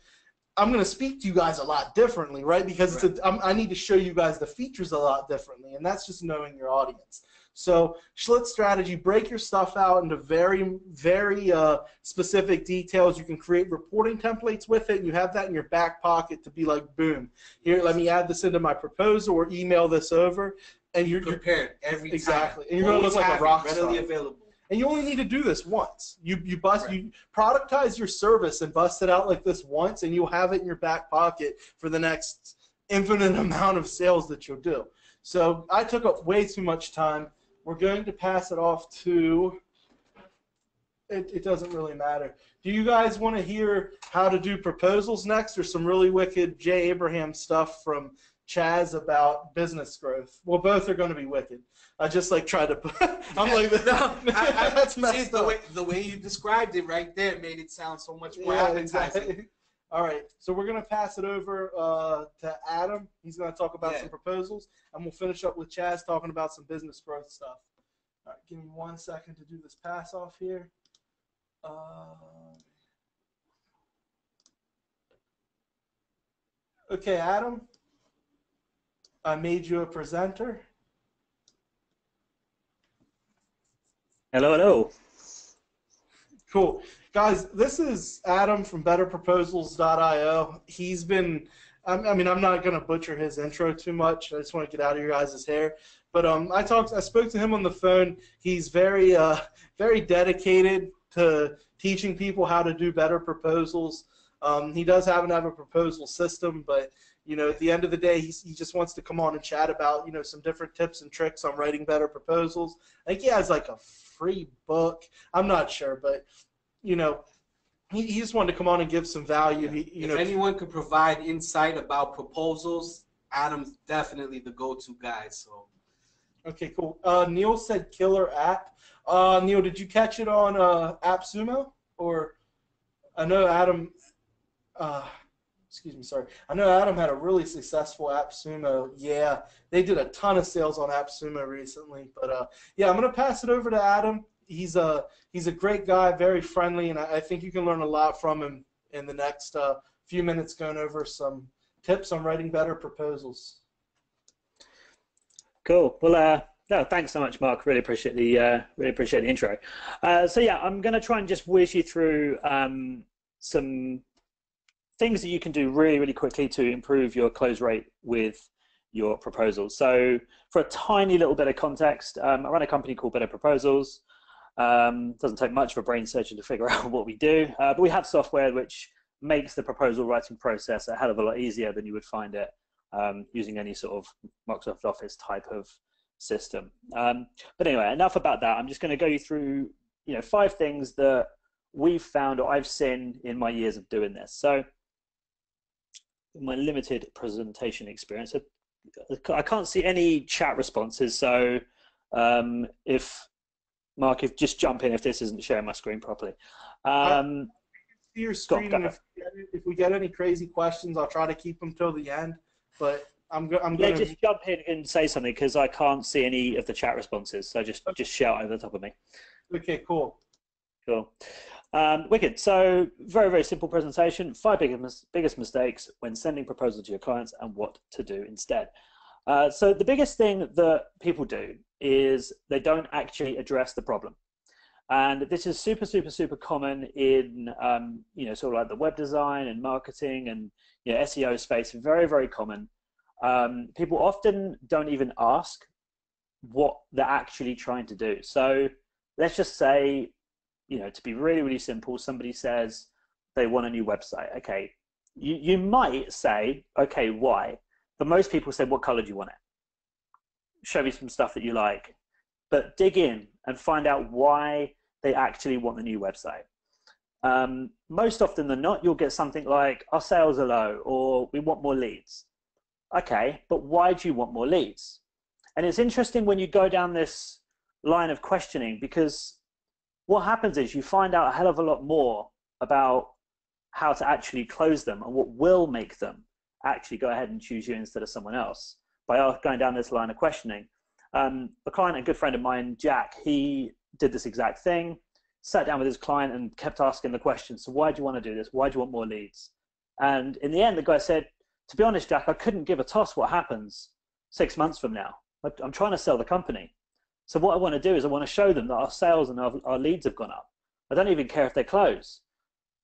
I'm going to speak to you guys a lot differently, right? Because I need to show you guys the features a lot differently, and that's just knowing your audience. So Shlitz strategy, break your stuff out into very, very specific details. You can create reporting templates with it, and you have that in your back pocket to be like, boom, here, let me add this into my proposal or email this over. And you're prepared every time. Exactly. And you're going to look like a rock star. Readily available. And you only need to do this once. You productize your service and bust it out like this once, and you'll have it in your back pocket for the next infinite amount of sales that you'll do. So I took up way too much time. We're going to pass it off to, it doesn't really matter. Do you guys want to hear how to do proposals next, or some really wicked Jay Abraham stuff from Chaz about business growth? Well, both are going to be wicked. I just like tried to put, I'm like, no, that's messed up. The way you described it right there made it sound so much more appetizing. Exactly. All right, so we're going to pass it over to Adam. He's going to talk about some proposals, and we'll finish up with Chaz talking about some business growth stuff. All right, give me 1 second to do this pass off here. Okay, Adam, I made you a presenter. Hello, hello. Cool. Guys, this is Adam from BetterProposals.io. He's been, I mean, I'm not going to butcher his intro too much. I just want to get out of your guys' hair. But I spoke to him on the phone. He's very, very dedicated to teaching people how to do better proposals. He does have a proposal system, but you know, at the end of the day, he just wants to come on and chat about, you know, some different tips and tricks on writing better proposals. I think he has like a free book. I'm not sure, but you know, he just wanted to come on and give some value. If anyone could provide insight about proposals, Adam's definitely the go-to guy. So, okay, cool. Neil said killer app. Neil, did you catch it on AppSumo? Or I know Adam. Excuse me, sorry. I know Adam had a really successful AppSumo. Yeah, they did a ton of sales on AppSumo recently. But yeah, I'm gonna pass it over to Adam. He's a great guy, very friendly, and I think you can learn a lot from him in the next few minutes, going over some tips on writing better proposals. Cool. Well, no, thanks so much, Mark. Really appreciate the intro. So yeah, I'm going to try and just whiz you through some things that you can do really, really quickly to improve your close rate with your proposals. So for a tiny little bit of context, I run a company called Better Proposals. Doesn't take much of a brain surgeon to figure out what we do, but we have software which makes the proposal writing process a hell of a lot easier than you would find it using any sort of Microsoft Office type of system. But anyway, enough about that. I'm just going to go you through 5 things that we've found or I've seen in my years of doing this. So in my limited presentation experience, I can't see any chat responses. So if Mark, just jump in if this isn't sharing my screen properly. See your screen, and if we get any crazy questions, I'll try to keep them till the end. But I'm going to just jump in and say something because I can't see any of the chat responses. So just shout over the top of me. Okay, cool. Cool. Wicked. So very, very simple presentation. 5 biggest mistakes when sending proposals to your clients and what to do instead. So the biggest thing that people do is they don't actually address the problem. And this is super, super, super common in, sort of like the web design and marketing and SEO space, very, very common. People often don't even ask what they're actually trying to do. So let's just say, to be really, really simple, somebody says they want a new website. Okay, you might say, okay, why? But most people say, what color do you want it? Show me some stuff that you like. But dig in and find out why they actually want the new website. Most often than not, you'll get something like, our sales are low, or we want more leads. Okay, but why do you want more leads? And it's interesting when you go down this line of questioning, because what happens is you find out a hell of a lot more about how to actually close them and what will make them actually go ahead and choose you instead of someone else by going down this line of questioning. A client, a good friend of mine, Jack, he did this exact thing, sat down with his client and kept asking the question, so why do you want to do this? Why do you want more leads? And in the end, the guy said, to be honest, Jack, I couldn't give a toss what happens 6 months from now. I'm trying to sell the company. So what I want to do is I want to show them that our sales and our leads have gone up. I don't even care if they close.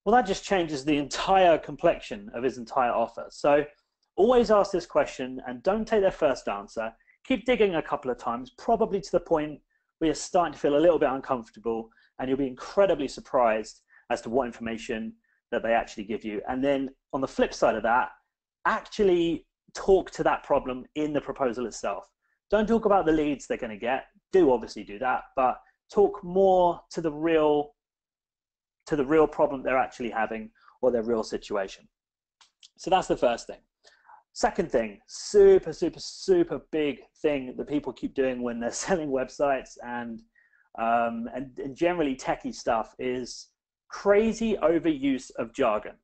Well, that just changes the entire complexion of his entire offer. So always ask this question and don't take their first answer. Keep digging a couple of times, probably to the point where you're starting to feel a little bit uncomfortable, and you'll be incredibly surprised as to what information that they actually give you. And then on the flip side of that, actually talk to that problem in the proposal itself. Don't talk about the leads they're going to get. Do obviously do that, but talk more to the real problem they're actually having or their real situation. So that's the first thing. Second thing, super, super, super big thing that people keep doing when they're selling websites and generally techie stuff is crazy overuse of jargon.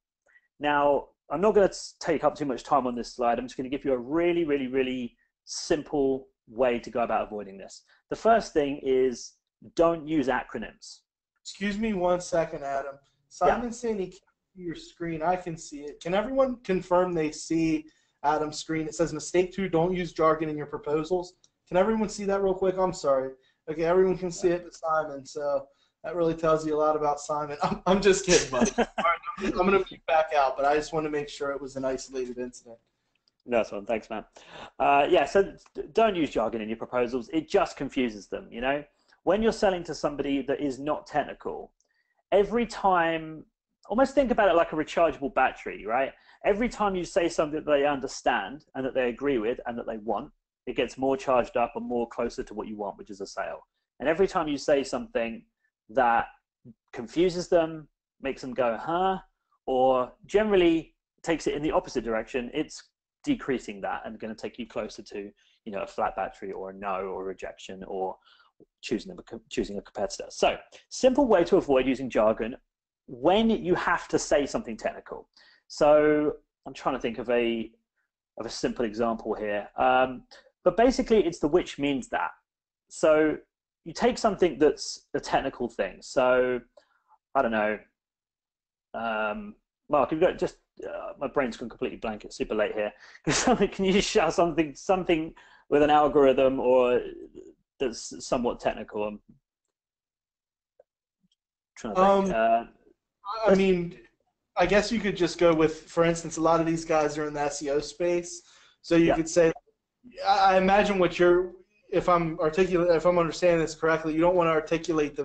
Now, I'm not going to take up too much time on this slide. I'm just going to give you a really, really, really simple way to go about avoiding this. The first thing is don't use acronyms. Excuse me 1 second, Adam. Simon's saying he can't see your screen. I can see it. Can everyone confirm they see Adam's screen? It says mistake 2, don't use jargon in your proposals. Can everyone see that real quick? I'm sorry. Okay, everyone can see it but Simon, so that really tells you a lot about Simon. I'm just kidding, buddy. All right, I'm going to be back out, but I just want to make sure it was an isolated incident. Nice one. Thanks, man. Yeah, so don't use jargon in your proposals. It just confuses them, When you're selling to somebody that is not technical, every time, almost think about it like a rechargeable battery, right? Every time you say something that they understand and that they agree with and that they want, it gets more charged up and more closer to what you want, which is a sale. And every time you say something that confuses them, makes them go, huh? Or generally takes it in the opposite direction, it's decreasing that and going to take you closer to, a flat battery or a no or a rejection or choosing a competitor. So, simple way to avoid using jargon when you have to say something technical. So, I'm trying to think of a simple example here. But basically, it's the which means that. So, you take something that's a technical thing. So, I don't know. Mark, you've got just my brain's gone completely blank. It's super late here. Can you just shout something with an algorithm or that's somewhat technical? I'm trying to think. I mean, I guess you could just go with, for instance, a lot of these guys are in the SEO space, so you could say, I imagine what you're. If I'm understanding this correctly, you don't want to articulate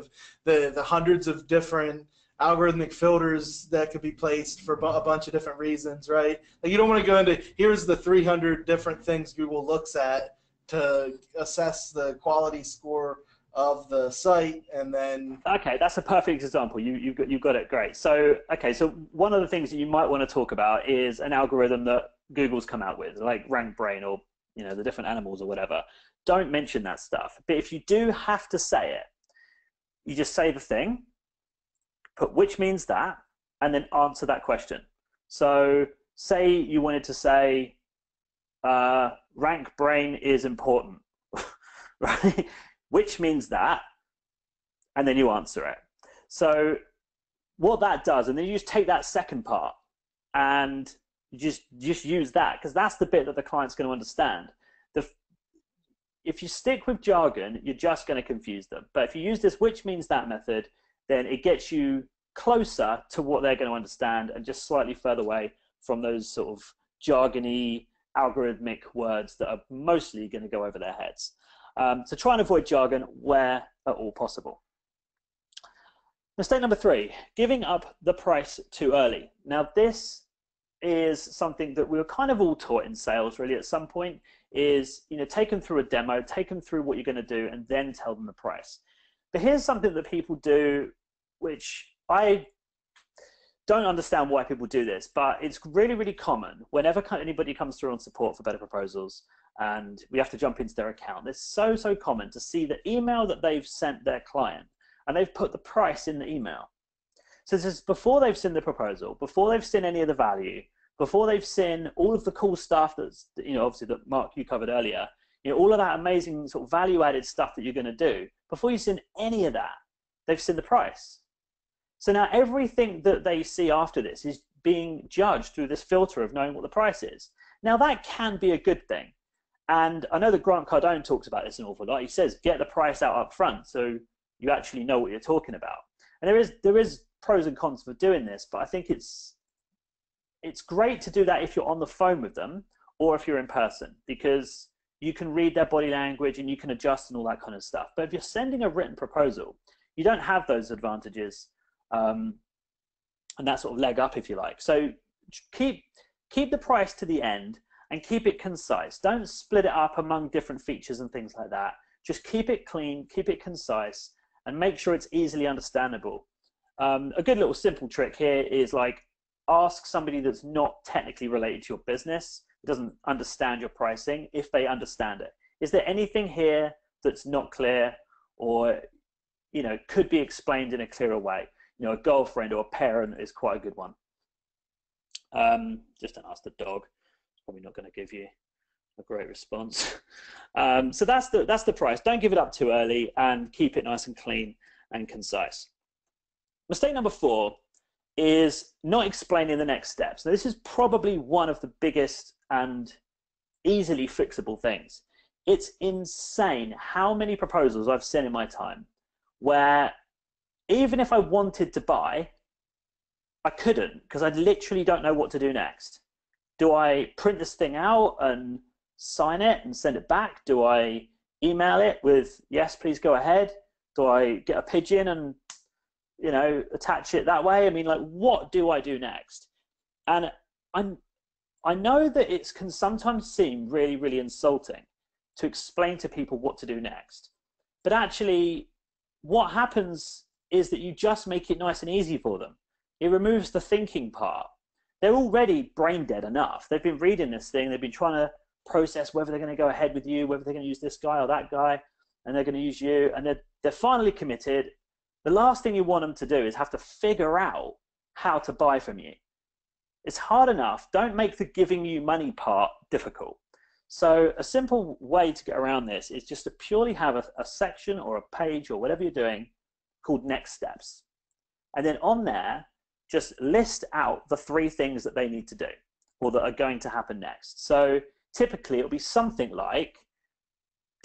the hundreds of different algorithmic filters that could be placed for a bunch of different reasons, right? Like you don't want to go into, here's the 300 different things Google looks at to assess the quality score of the site, and then. Okay, that's a perfect example. You've got it, great. So so one of the things that you might want to talk about is an algorithm that Google's come out with, like RankBrain or the different animals or whatever. Don't mention that stuff. But if you do have to say it, you just say the thing, put which means that, and then answer that question. So say you wanted to say RankBrain is important, right? Which means that, and then you answer it. So what that does, and then you just take that second part and you just use that, because that's the bit that the client's going to understand. the if you stick with jargon, you're just going to confuse them. But if you use this which means that method, then it gets you closer to what they're going to understand and just slightly further away from those sort of jargony, algorithmic words that are mostly going to go over their heads. So try and avoid jargon where at all possible. Mistake number 3, giving up the price too early. Now this is something that we were kind of all taught in sales really at some point, is take them through a demo, take them through what you're going to do, and then tell them the price. But here's something that people do, which I don't understand why people do this, but it's really, really common whenever anybody comes through on support for better proposals and we have to jump into their account. It's so common to see the email that they've sent their client and they've put the price in the email. So this is before they've seen the proposal, before they've seen any of the value, before they've seen all of the cool stuff that's, obviously that Mark, you covered earlier, all of that amazing sort of value-added stuff that you're going to do. Before you've seen any of that, they've seen the price. So now everything that they see after this is being judged through this filter of knowing what the price is. Now that can be a good thing. And I know that Grant Cardone talks about this an awful lot. He says, get the price out up front so you actually know what you're talking about. And there is pros and cons for doing this, but I think it's great to do that if you're on the phone with them or if you're in person, because you can read their body language and you can adjust and all that kind of stuff. But if you're sending a written proposal, you don't have those advantages and that sort of leg up, if you like. So keep the price to the end and keep it concise. Don't split it up among different features and things like that. Just keep it clean, keep it concise, and make sure it's easily understandable. A good little simple trick here is like ask somebody that's not technically related to your business, doesn't understand your pricing, if they understand it. Is there anything here that's not clear or could be explained in a clearer way? A girlfriend or a parent is quite a good one. Just don't ask the dog. It's probably not going to give you a great response. So that's the price. Don't give it up too early and keep it nice and clean and concise. Mistake number 4 is not explaining the next steps. Now, this is probably one of the biggest and easily fixable things. It's insane how many proposals I've seen in my time where even if I wanted to buy, I couldn't because I literally don't know what to do next. Do I print this thing out and sign it and send it back? Do I email it with, yes, please go ahead? Do I get a pigeon and attach it that way? I mean, like, what do I do next? And I know that it can sometimes seem really, really insulting to explain to people what to do next. But actually, what happens is that you just make it nice and easy for them. It removes the thinking part. They're already brain dead enough. They've been reading this thing. They've been trying to process whether they're going to go ahead with you, whether they're going to use this guy or that guy, and they're going to use you, and they're finally committed. The last thing you want them to do is have to figure out how to buy from you. It's hard enough. Don't make the giving you money part difficult. So a simple way to get around this is just to purely have a section or a page or whatever you're doing called next steps. And then on there, just list out the 3 things that they need to do or that are going to happen next. So typically it'll be something like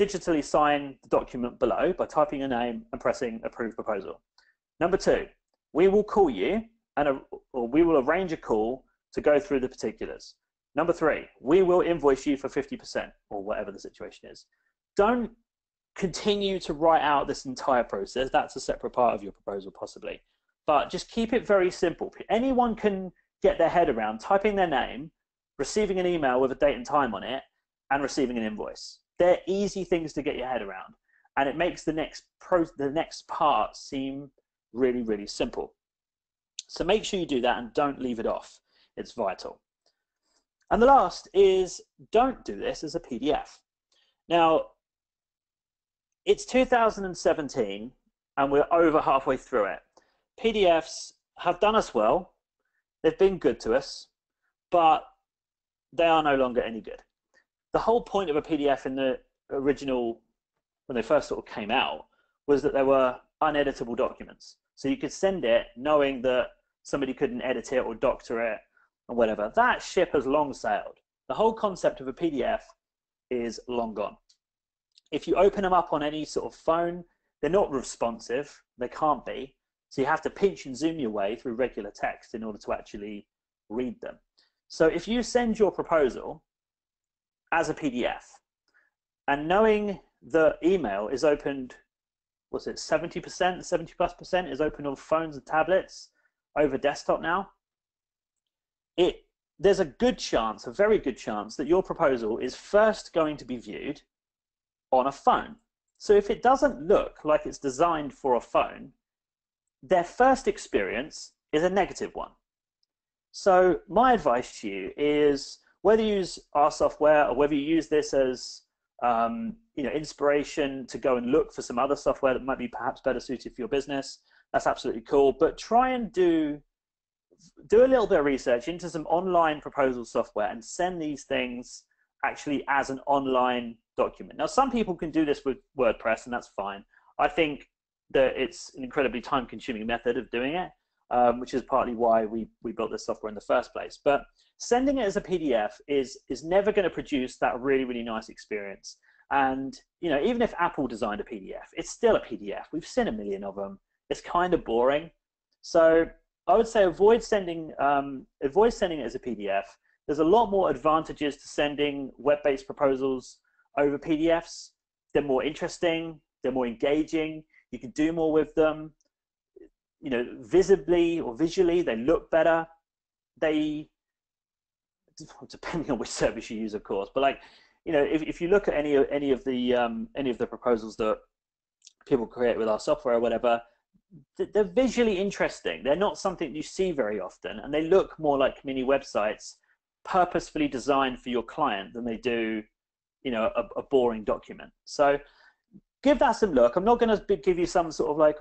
digitally sign the document below by typing your name and pressing approve proposal. Number 2, we will call you or we will arrange a call to go through the particulars. Number 3, we will invoice you for 50% or whatever the situation is. Don't continue to write out this entire process. That's a separate part of your proposal possibly. But just keep it very simple. Anyone can get their head around typing their name, receiving an email with a date and time on it, and receiving an invoice. They're easy things to get your head around. And it makes the next part seem really, really simple. So make sure you do that and don't leave it off. It's vital. And the last is don't do this as a PDF. Now, it's 2017 and we're over halfway through it. PDFs have done us well. They've been good to us, but they are no longer any good. The whole point of a PDF in the original, when they first sort of came out, was that they were uneditable documents. So you could send it knowing that somebody couldn't edit it or doctor it or whatever. That ship has long sailed. The whole concept of a PDF is long gone. If you open them up on any sort of phone, they're not responsive. They can't be. So you have to pinch and zoom your way through regular text in order to actually read them. So if you send your proposal as a PDF, and knowing the email is opened, what's it, 70%, 70+% is open on phones and tablets over desktop now, there's a good chance, a very good chance, that your proposal is first going to be viewed on a phone. So if it doesn't look like it's designed for a phone, their first experience is a negative one. So my advice to you is, whether you use our software or whether you use this as inspiration to go and look for some other software that might be perhaps better suited for your business, that's absolutely cool. But try and do a little bit of research into some online proposal software and send these things actually as an online document. Now, some people can do this with WordPress, and that's fine. I think that it's an incredibly time-consuming method of doing it, which is partly why we built this software in the first place. But sending it as a PDF is never going to produce that really, really nice experience. And even if Apple designed a PDF, it's still a PDF. We've seen a million of them. It's kind of boring. So I would say avoid sending it as a PDF. There's a lot more advantages to sending web-based proposals over PDFs. They're more interesting. They're more engaging. You can do more with them. Visibly or visually, they look better. Depending on which service you use, of course. But if you look at any of the proposals that people create with our software or whatever, they're visually interesting. They're not something you see very often, and they look more like mini websites purposefully designed for your client than they do, a boring document. So give that some look. I'm not going to give you some sort of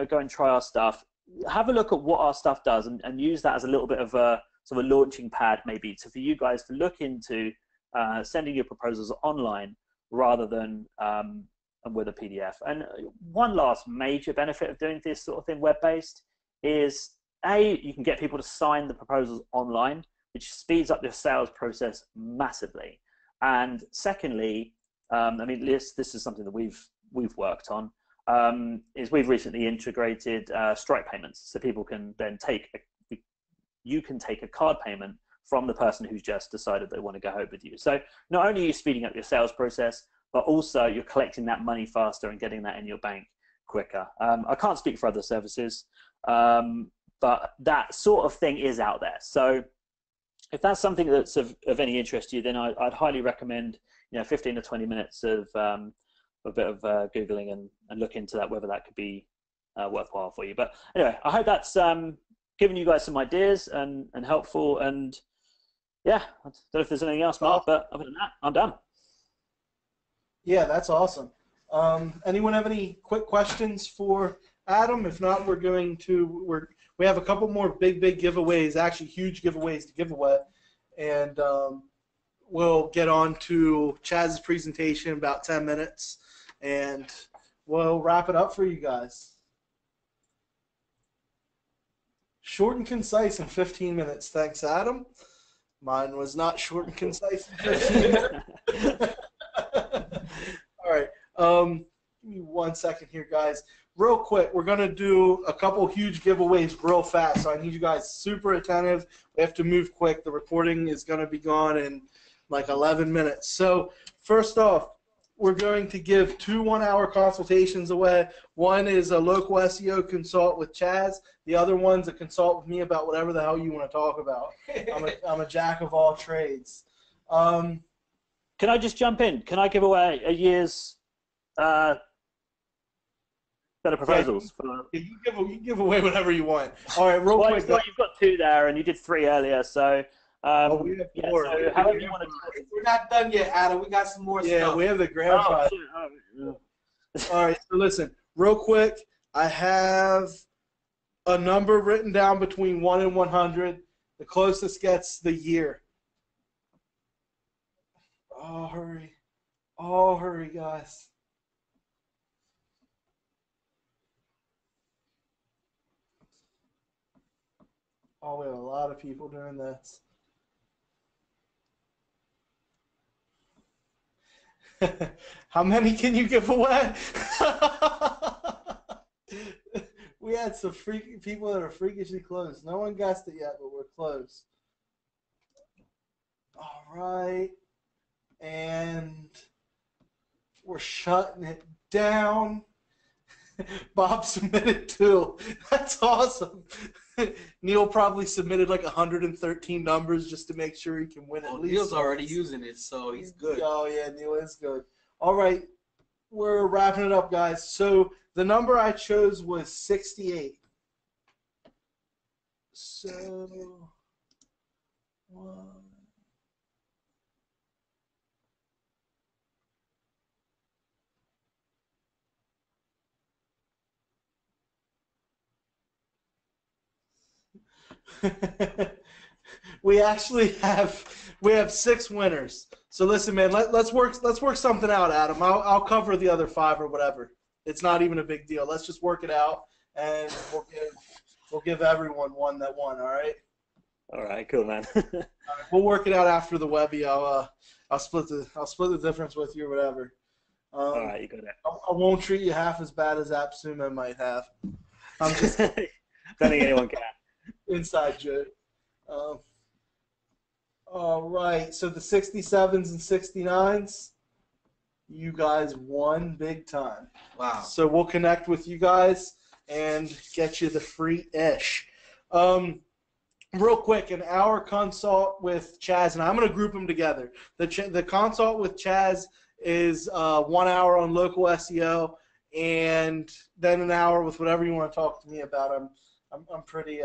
go and try our stuff. Have a look at what our stuff does and use that as a little bit of a sort of a launching pad, maybe, for you guys to look into sending your proposals online rather than with a PDF. And one last major benefit of doing this sort of thing web-based is, you can get people to sign the proposals online, which speeds up your sales process massively. And secondly, this is something that we've worked on, is we've recently integrated Stripe payments, so people can then take a card payment from the person who's just decided they want to go ahead with you. So not only are you speeding up your sales process, but also you're collecting that money faster and getting that in your bank quicker. I can't speak for other services, but that sort of thing is out there. So if that's something that's of any interest to you, then I'd highly recommend 15 to 20 minutes of a bit of Googling and look into that, whether that could be worthwhile for you. But anyway, I hope that's given you guys some ideas and helpful. And yeah, I don't know if there's anything else, Mark, but other than that, I'm done. Yeah, that's awesome. Anyone have any quick questions for Adam? If not, we have a couple more big giveaways, actually huge giveaways to give away, and we'll get on to Chaz's presentation in about 10 minutes, and we'll wrap it up for you guys. Short and concise in 15 minutes. Thanks, Adam. Mine was not short and concise in 15 minutes. All right. Give me 1 second here, guys. Real quick, we're going to do a couple huge giveaways real fast, so I need you guys super attentive. We have to move quick. The recording is going to be gone in like 11 minutes. So first off, we're going to give 2 one-hour consultations away. One is a local SEO consult with Chaz. The other one's a consult with me about whatever the hell you want to talk about. I'm a jack of all trades. Can I just jump in? Can I give away a year's better proposals? Yeah, you can give away whatever you want. All right, real quick. Well, you've got 2 there, and you did 3 earlier, so... we have 4. So however you want to... We're not done yet, Adam. We got some more stuff. Yeah, we have the grand prize. All right, so listen, real quick, I have a number written down between 1 and 100. The closest gets the year. Oh, hurry. Oh, hurry, guys. Oh, we have a lot of people doing this. How many can you give away? We had some people that are freakishly close. No one guessed it yet, but we're close. All right. And we're shutting it down. Bob submitted 2. That's awesome. Neil probably submitted like 113 numbers just to make sure he can win at least. Neil's already using it, so he's good. Oh, yeah, Neil is good. All right. We're wrapping it up, guys. So the number I chose was 68. So, 1. We actually have 6 winners. So listen, man, let's work something out, Adam. I'll cover the other 5 or whatever. It's not even a big deal. Let's just work it out, and we'll give everyone one that won. All right. All right, cool, man. All right, we'll work it out after the Webby. I'll split the difference with you or whatever. All right, you got it. I won't treat you half as bad as AppSumo might have. I'm just don't think anyone can. Inside joke. All right, so the 67s and 69s, you guys won big time. Wow. So we'll connect with you guys and get you the free ish. Real quick, an hour consult with Chaz, and I'm going to group them together. The consult with Chaz is 1 hour on local SEO, and then an hour with whatever you want to talk to me about. I'm pretty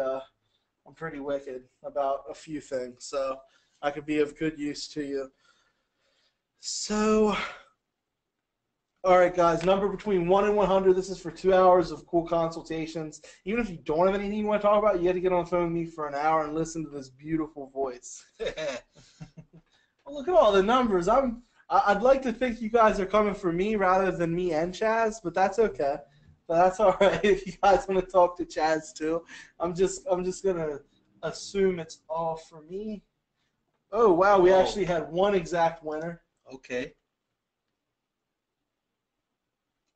wicked about a few things, so I could be of good use to you. So, all right, guys, number between 1 and 100. This is for 2 hours of cool consultations. Even if you don't have anything you want to talk about, you have to get on the phone with me for an hour and listen to this beautiful voice. Well, look at all the numbers. I'd like to think you guys are coming for me rather than me and Chaz, but that's okay. But that's all right if you guys want to talk to Chaz too. I'm just gonna assume it's all for me. Oh wow, we actually had one exact winner. Okay.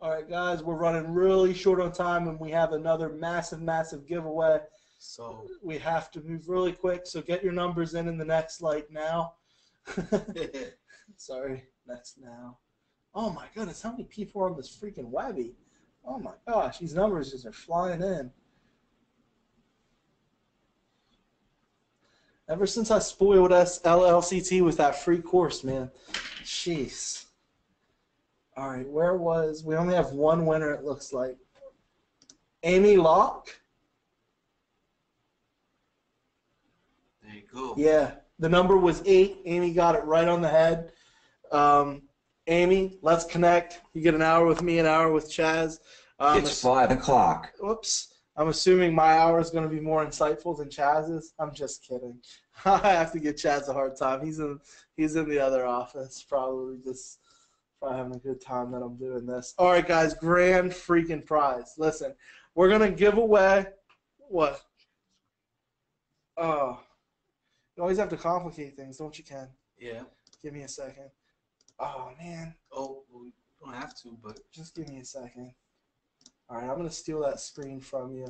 All right, guys, we're running really short on time, and we have another massive giveaway. So we have to move really quick. So get your numbers in the next now. Sorry, next now. Oh my goodness, how many people are on this freaking Webby? Oh my gosh, these numbers just are flying in. Ever since I spoiled LLCT with that free course, man. Jeez. All right, we only have one winner, it looks like. Amy Locke. there you go. Yeah, the number was 8. Amy got it right on the head. Amy, let's connect. You get an hour with me, an hour with Chaz. It's 5 o'clock. Whoops. I'm assuming my hour is going to be more insightful than Chaz's. I'm just kidding. I have to give Chaz a hard time. He's in the other office, probably having a good time that I'm doing this. All right, guys, grand freaking prize. Listen, we're going to give away what? Oh, you always have to complicate things, don't you, Ken? Yeah. Give me a second. Oh, man. Oh, well, we don't have to, but Just give me a second. All right, I'm going to steal that screen from you.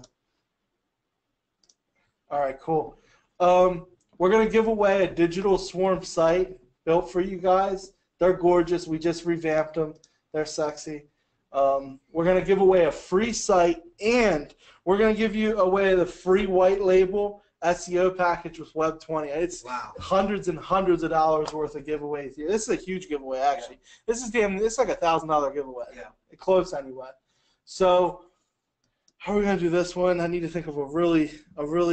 All right, cool. We're going to give away a digital swarm site built for you guys. They're gorgeous. We just revamped them. They're sexy. We're going to give away a free site, and we're going to give you away the free white label SEO package with Web 20. It's wow. hundreds and hundreds of dollars worth of giveaways here. This is a huge giveaway, actually. Yeah. This is like $1,000 giveaway. Yeah. Close anyway. So how are we going to do this one? I need to think of a really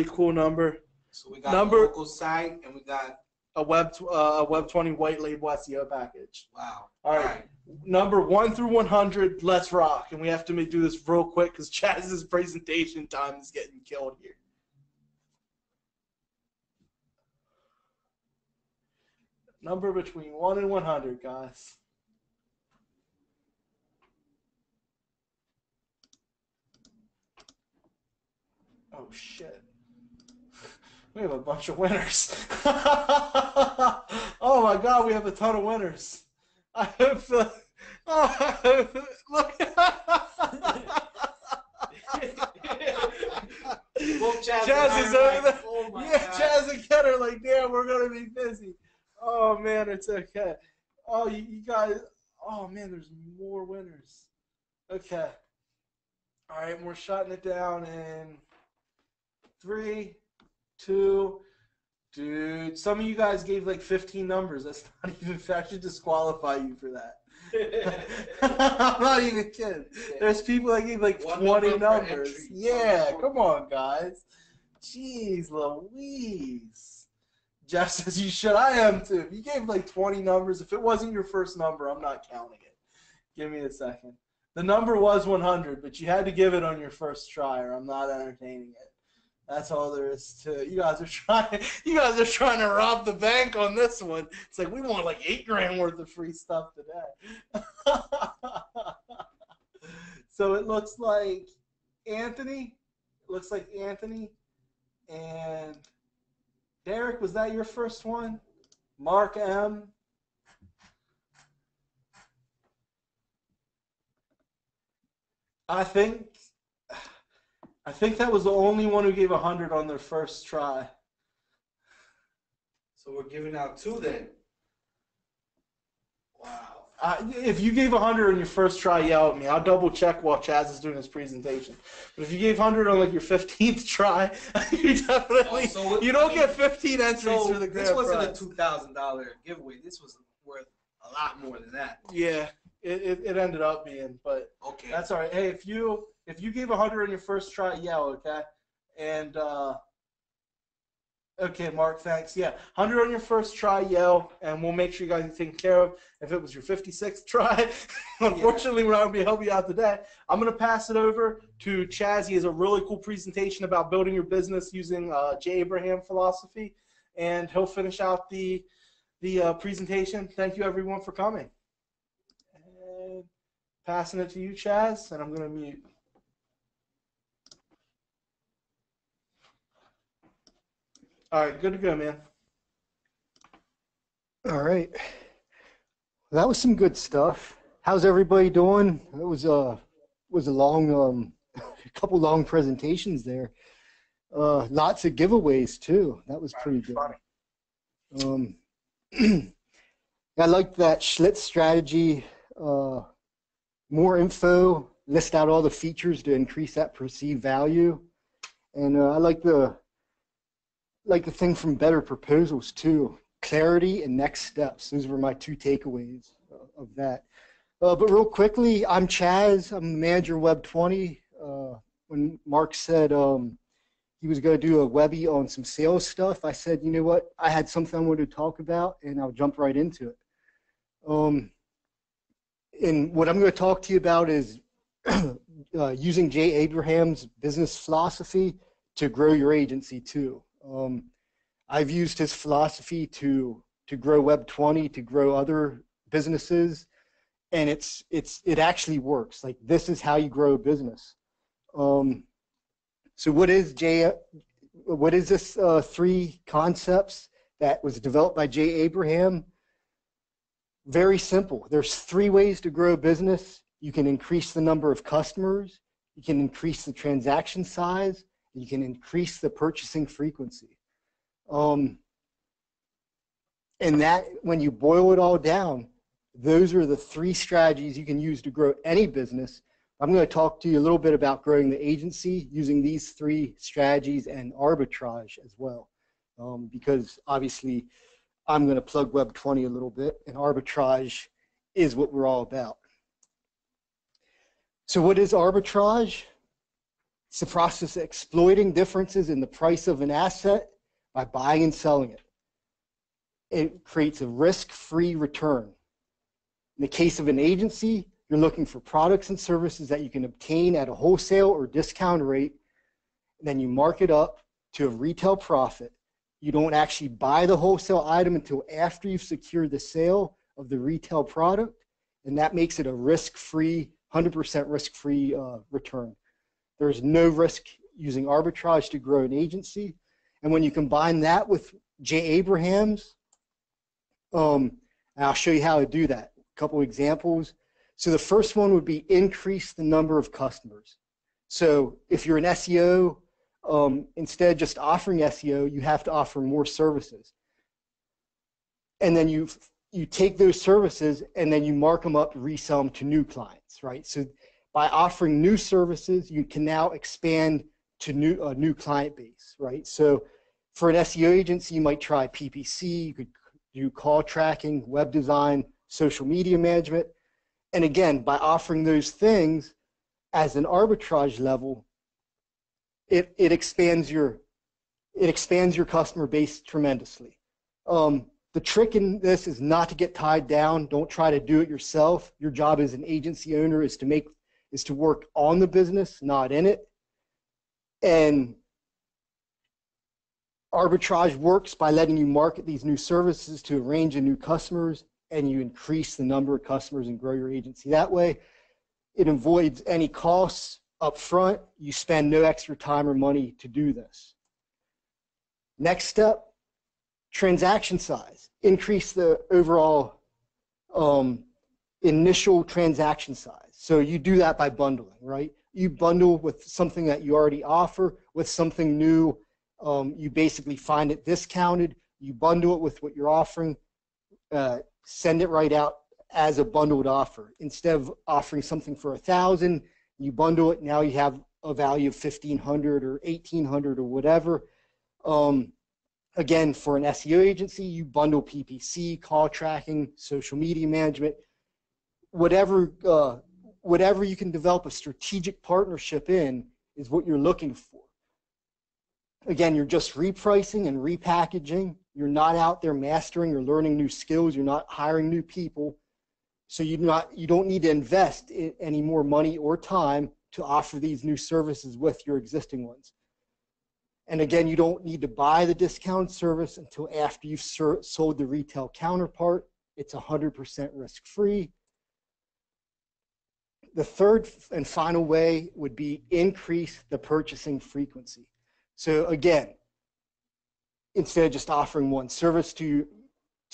cool number. So we got a local site, and we got a Web 20 white label SEO package. wow. All right. Number 1 through 100, let's rock. And we have to do this real quick because Chaz's presentation time is getting killed here. Number between 1 and 100, guys. Oh, shit. We have a bunch of winners. Oh, my God, we have a ton of winners. I feel. Oh, look. Both Chaz Chaz and is I are over like, there. oh my Yeah, God. Chaz and Ken are like, damn, we're gonna be busy. Oh man, it's okay. Oh, you guys. Oh man, there's more winners. Okay. All right, we're shutting it down in 3, 2. Dude, some of you guys gave like 15 numbers. That's not even. I should disqualify you for that. I'm not even kidding. There's people that gave like 20 numbers. Yeah, come on, guys. Jeez Louise. Jeff says you should. I am too. If you gave like 20 numbers, if it wasn't your first number, I'm not counting it. Give me a second. The number was 100, but you had to give it on your first try, or I'm not entertaining it. That's all there is to it. You guys are trying to rob the bank on this one. It's like we want like $8,000 worth of free stuff today. So it looks like Anthony. And Derek, was that your first one? Mark M. I think that was the only one who gave 100 on their first try. So we're giving out 2 then. Wow. If you gave 100 on your first try, yell at me. I'll double check while Chaz is doing his presentation. But if you gave 100 on like your 15th try, you definitely you don't get 15 entries for the grand This wasn't prize. a $2,000 giveaway. This was worth a lot more than that. Yeah, it ended up being, but Okay. that's all right. Hey, if you gave 100 on your first try, yell, okay? And okay, Mark, thanks. Yeah, 100 on your first try, yell, and we'll make sure you guys are taken care of. If it was your 56th try, unfortunately, we're not going to be helping you out today. I'm going to pass it over to Chaz. He has a really cool presentation about building your business using J. Abraham philosophy, and he'll finish out the presentation. Thank you, everyone, for coming. And passing it to you, Chaz, and I'm going to mute. All right, good to go, man. All right. That was some good stuff. How's everybody doing? It was a long, a couple long presentations there. Lots of giveaways too. That was pretty good. I liked that Shlitz strategy. More info, list out all the features to increase that perceived value, and I like the thing from Better Proposals too. Clarity and next steps. Those were my 2 takeaways of that. But real quickly, I'm Chaz. I'm the manager of Web 20. When Mark said he was going to do a Webby on some sales stuff, I said, you know what? I had something I wanted to talk about, and I'll jump right into it. And what I'm going to talk to you about is using J. Abraham's business philosophy to grow your agency too. I've used his philosophy to grow Web 20, to grow other businesses, and it actually works. Like, this is how you grow a business. So what is this 3 concepts that was developed by J. Abraham? Very simple. There's 3 ways to grow a business. You can increase the number of customers, you can increase the transaction size, and you can increase the purchasing frequency. And that, when you boil it all down, those are the 3 strategies you can use to grow any business. I'm going to talk to you a little bit about growing the agency using these 3 strategies and arbitrage as well, because obviously I'm going to plug Web 20 a little bit, and arbitrage is what we're all about. So what is arbitrage? It's the process of exploiting differences in the price of an asset by buying and selling it. It creates a risk-free return. In the case of an agency, you're looking for products and services that you can obtain at a wholesale or discount rate, and then you mark it up to a retail profit. You don't actually buy the wholesale item until after you've secured the sale of the retail product, and that makes it a risk-free, 100% risk-free return. There's no risk using arbitrage to grow an agency. And when you combine that with J. Abraham's, and I'll show you how to do that. couple examples. So the first one would be increase the number of customers. So if you're an SEO, instead of just offering SEO, you have to offer more services. And then you take those services and then you mark them up, resell them to new clients, right? So by offering new services, you can now expand to a new client base, right? So for an SEO agency, you might try PPC, you could do call tracking, web design, social media management. And again, by offering those things as an arbitrage level, it expands your customer base tremendously. The trick in this is not to get tied down. Don't try to do it yourself. Your job as an agency owner is to work on the business, not in it. And arbitrage works by letting you market these new services to a range of new customers, and you increase the number of customers and grow your agency that way. It avoids any costs up front. You spend no extra time or money to do this. Next step, transaction size. Increase the overall initial transaction size. So you do that by bundling, right? You bundle with something that you already offer with something new. You basically find it discounted. You bundle it with what you're offering. Send it right out as a bundled offer. Instead of offering something for $1,000, you bundle it. Now you have a value of $1,500 or $1,800 or whatever. Again, for an SEO agency, you bundle PPC, call tracking, social media management, whatever you can develop a strategic partnership in is what you're looking for. Again, you're just repricing and repackaging. You're not out there mastering or learning new skills. You're not hiring new people. So you don't need to invest in any more money or time to offer these new services with your existing ones. And again, you don't need to buy the discount service until after you've sold the retail counterpart. It's 100% risk-free. The third and final way would be increase the purchasing frequency. So again, instead of just offering one service to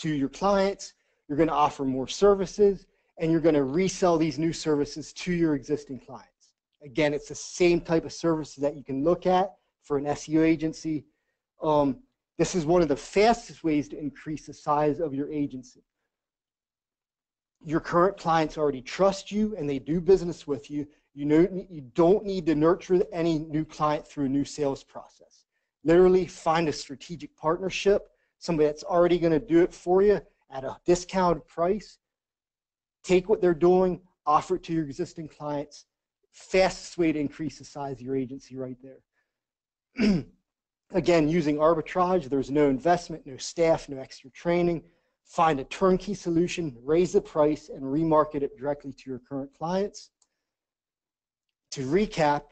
your clients, you're going to offer more services, and you're going to resell these new services to your existing clients. Again, it's the same type of services that you can look at for an SEO agency. This is one of the fastest ways to increase the size of your agency. Your current clients already trust you and they do business with you. You don't need to nurture any new client through a new sales process. Literally find a strategic partnership, somebody that's already going to do it for you at a discounted price. Take what they're doing, offer it to your existing clients. Fastest way to increase the size of your agency right there. Again, using arbitrage, there's no investment, no staff, no extra training. Find a turnkey solution, raise the price, and remarket it directly to your current clients. To recap,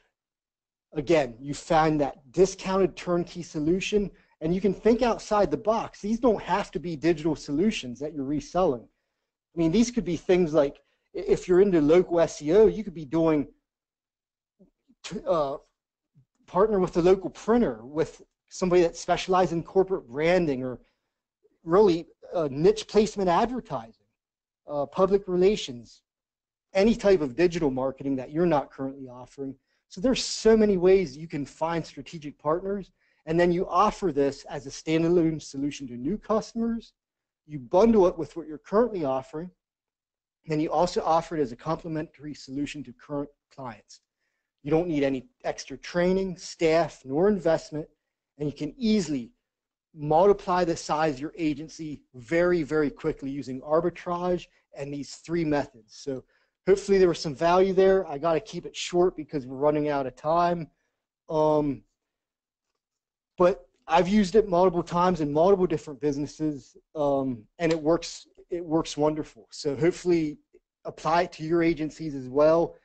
again, you find that discounted turnkey solution, and you can think outside the box. These don't have to be digital solutions that you're reselling. I mean, these could be things like, if you're into local SEO, you could be doing partner with a local printer, with somebody that specializes in corporate branding, or really niche placement advertising, public relations, any type of digital marketing that you're not currently offering. So there's so many ways you can find strategic partners, and then you offer this as a standalone solution to new customers. You bundle it with what you're currently offering, and you also offer it as a complementary solution to current clients. You don't need any extra training, staff, nor investment, and you can easily multiply the size of your agency very, very quickly using arbitrage and these three methods. So hopefully there was some value there. I got to keep it short because we're running out of time. But I've used it multiple times in multiple different businesses, and it works wonderful. So hopefully apply it to your agencies as well.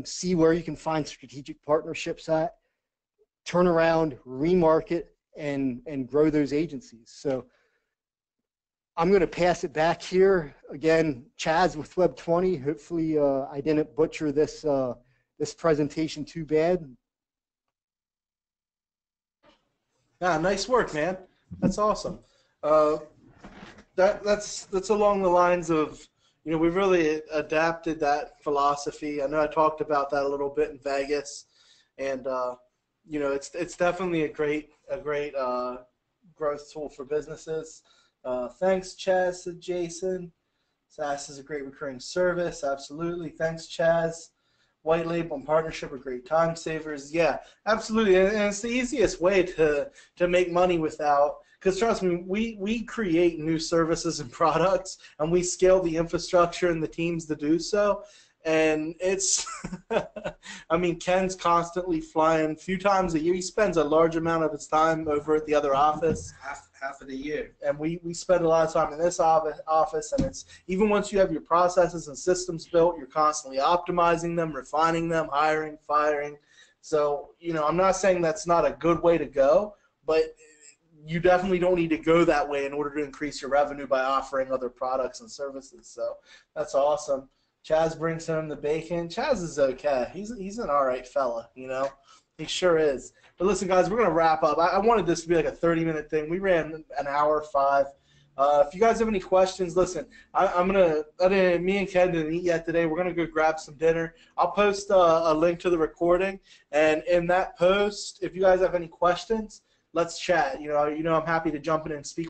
See where you can find strategic partnerships at, turn around, remarket, and grow those agencies. So I'm going to pass it back here. Again, Chaz with Web 20. Hopefully I didn't butcher this, this presentation too bad. Yeah, nice work, man. That's awesome. That's along the lines of, You know, we really adapted that philosophy. I know I talked about that a little bit in Vegas, and you know, it's definitely a great growth tool for businesses. Thanks, Chaz, said Jason. SaaS is a great recurring service. Absolutely. Thanks, Chaz. White label and partnership are great time savers. Yeah, absolutely. And it's the easiest way to make money without, because trust me, we create new services and products, and we scale the infrastructure and the teams to do so. And it's, I mean, Ken's constantly flying a few times a year. He spends a large amount of his time over at the other office. Half of the year. And we spend a lot of time in this office, and it's even once you have your processes and systems built, you're constantly optimizing them, refining them, hiring, firing. So, you know, I'm not saying that's not a good way to go, but you definitely don't need to go that way in order to increase your revenue by offering other products and services. So that's awesome. Chaz brings home the bacon. Chaz is okay. He's an all right fella, you know. He sure is. But listen, guys, we're going to wrap up. I wanted this to be like a 30-minute thing. We ran an hour 5. If you guys have any questions, listen, me and Ken didn't eat yet today. We're going to go grab some dinner. I'll post a link to the recording. And in that post, if you guys have any questions, let's chat. You know, I'm happy to jump in and speak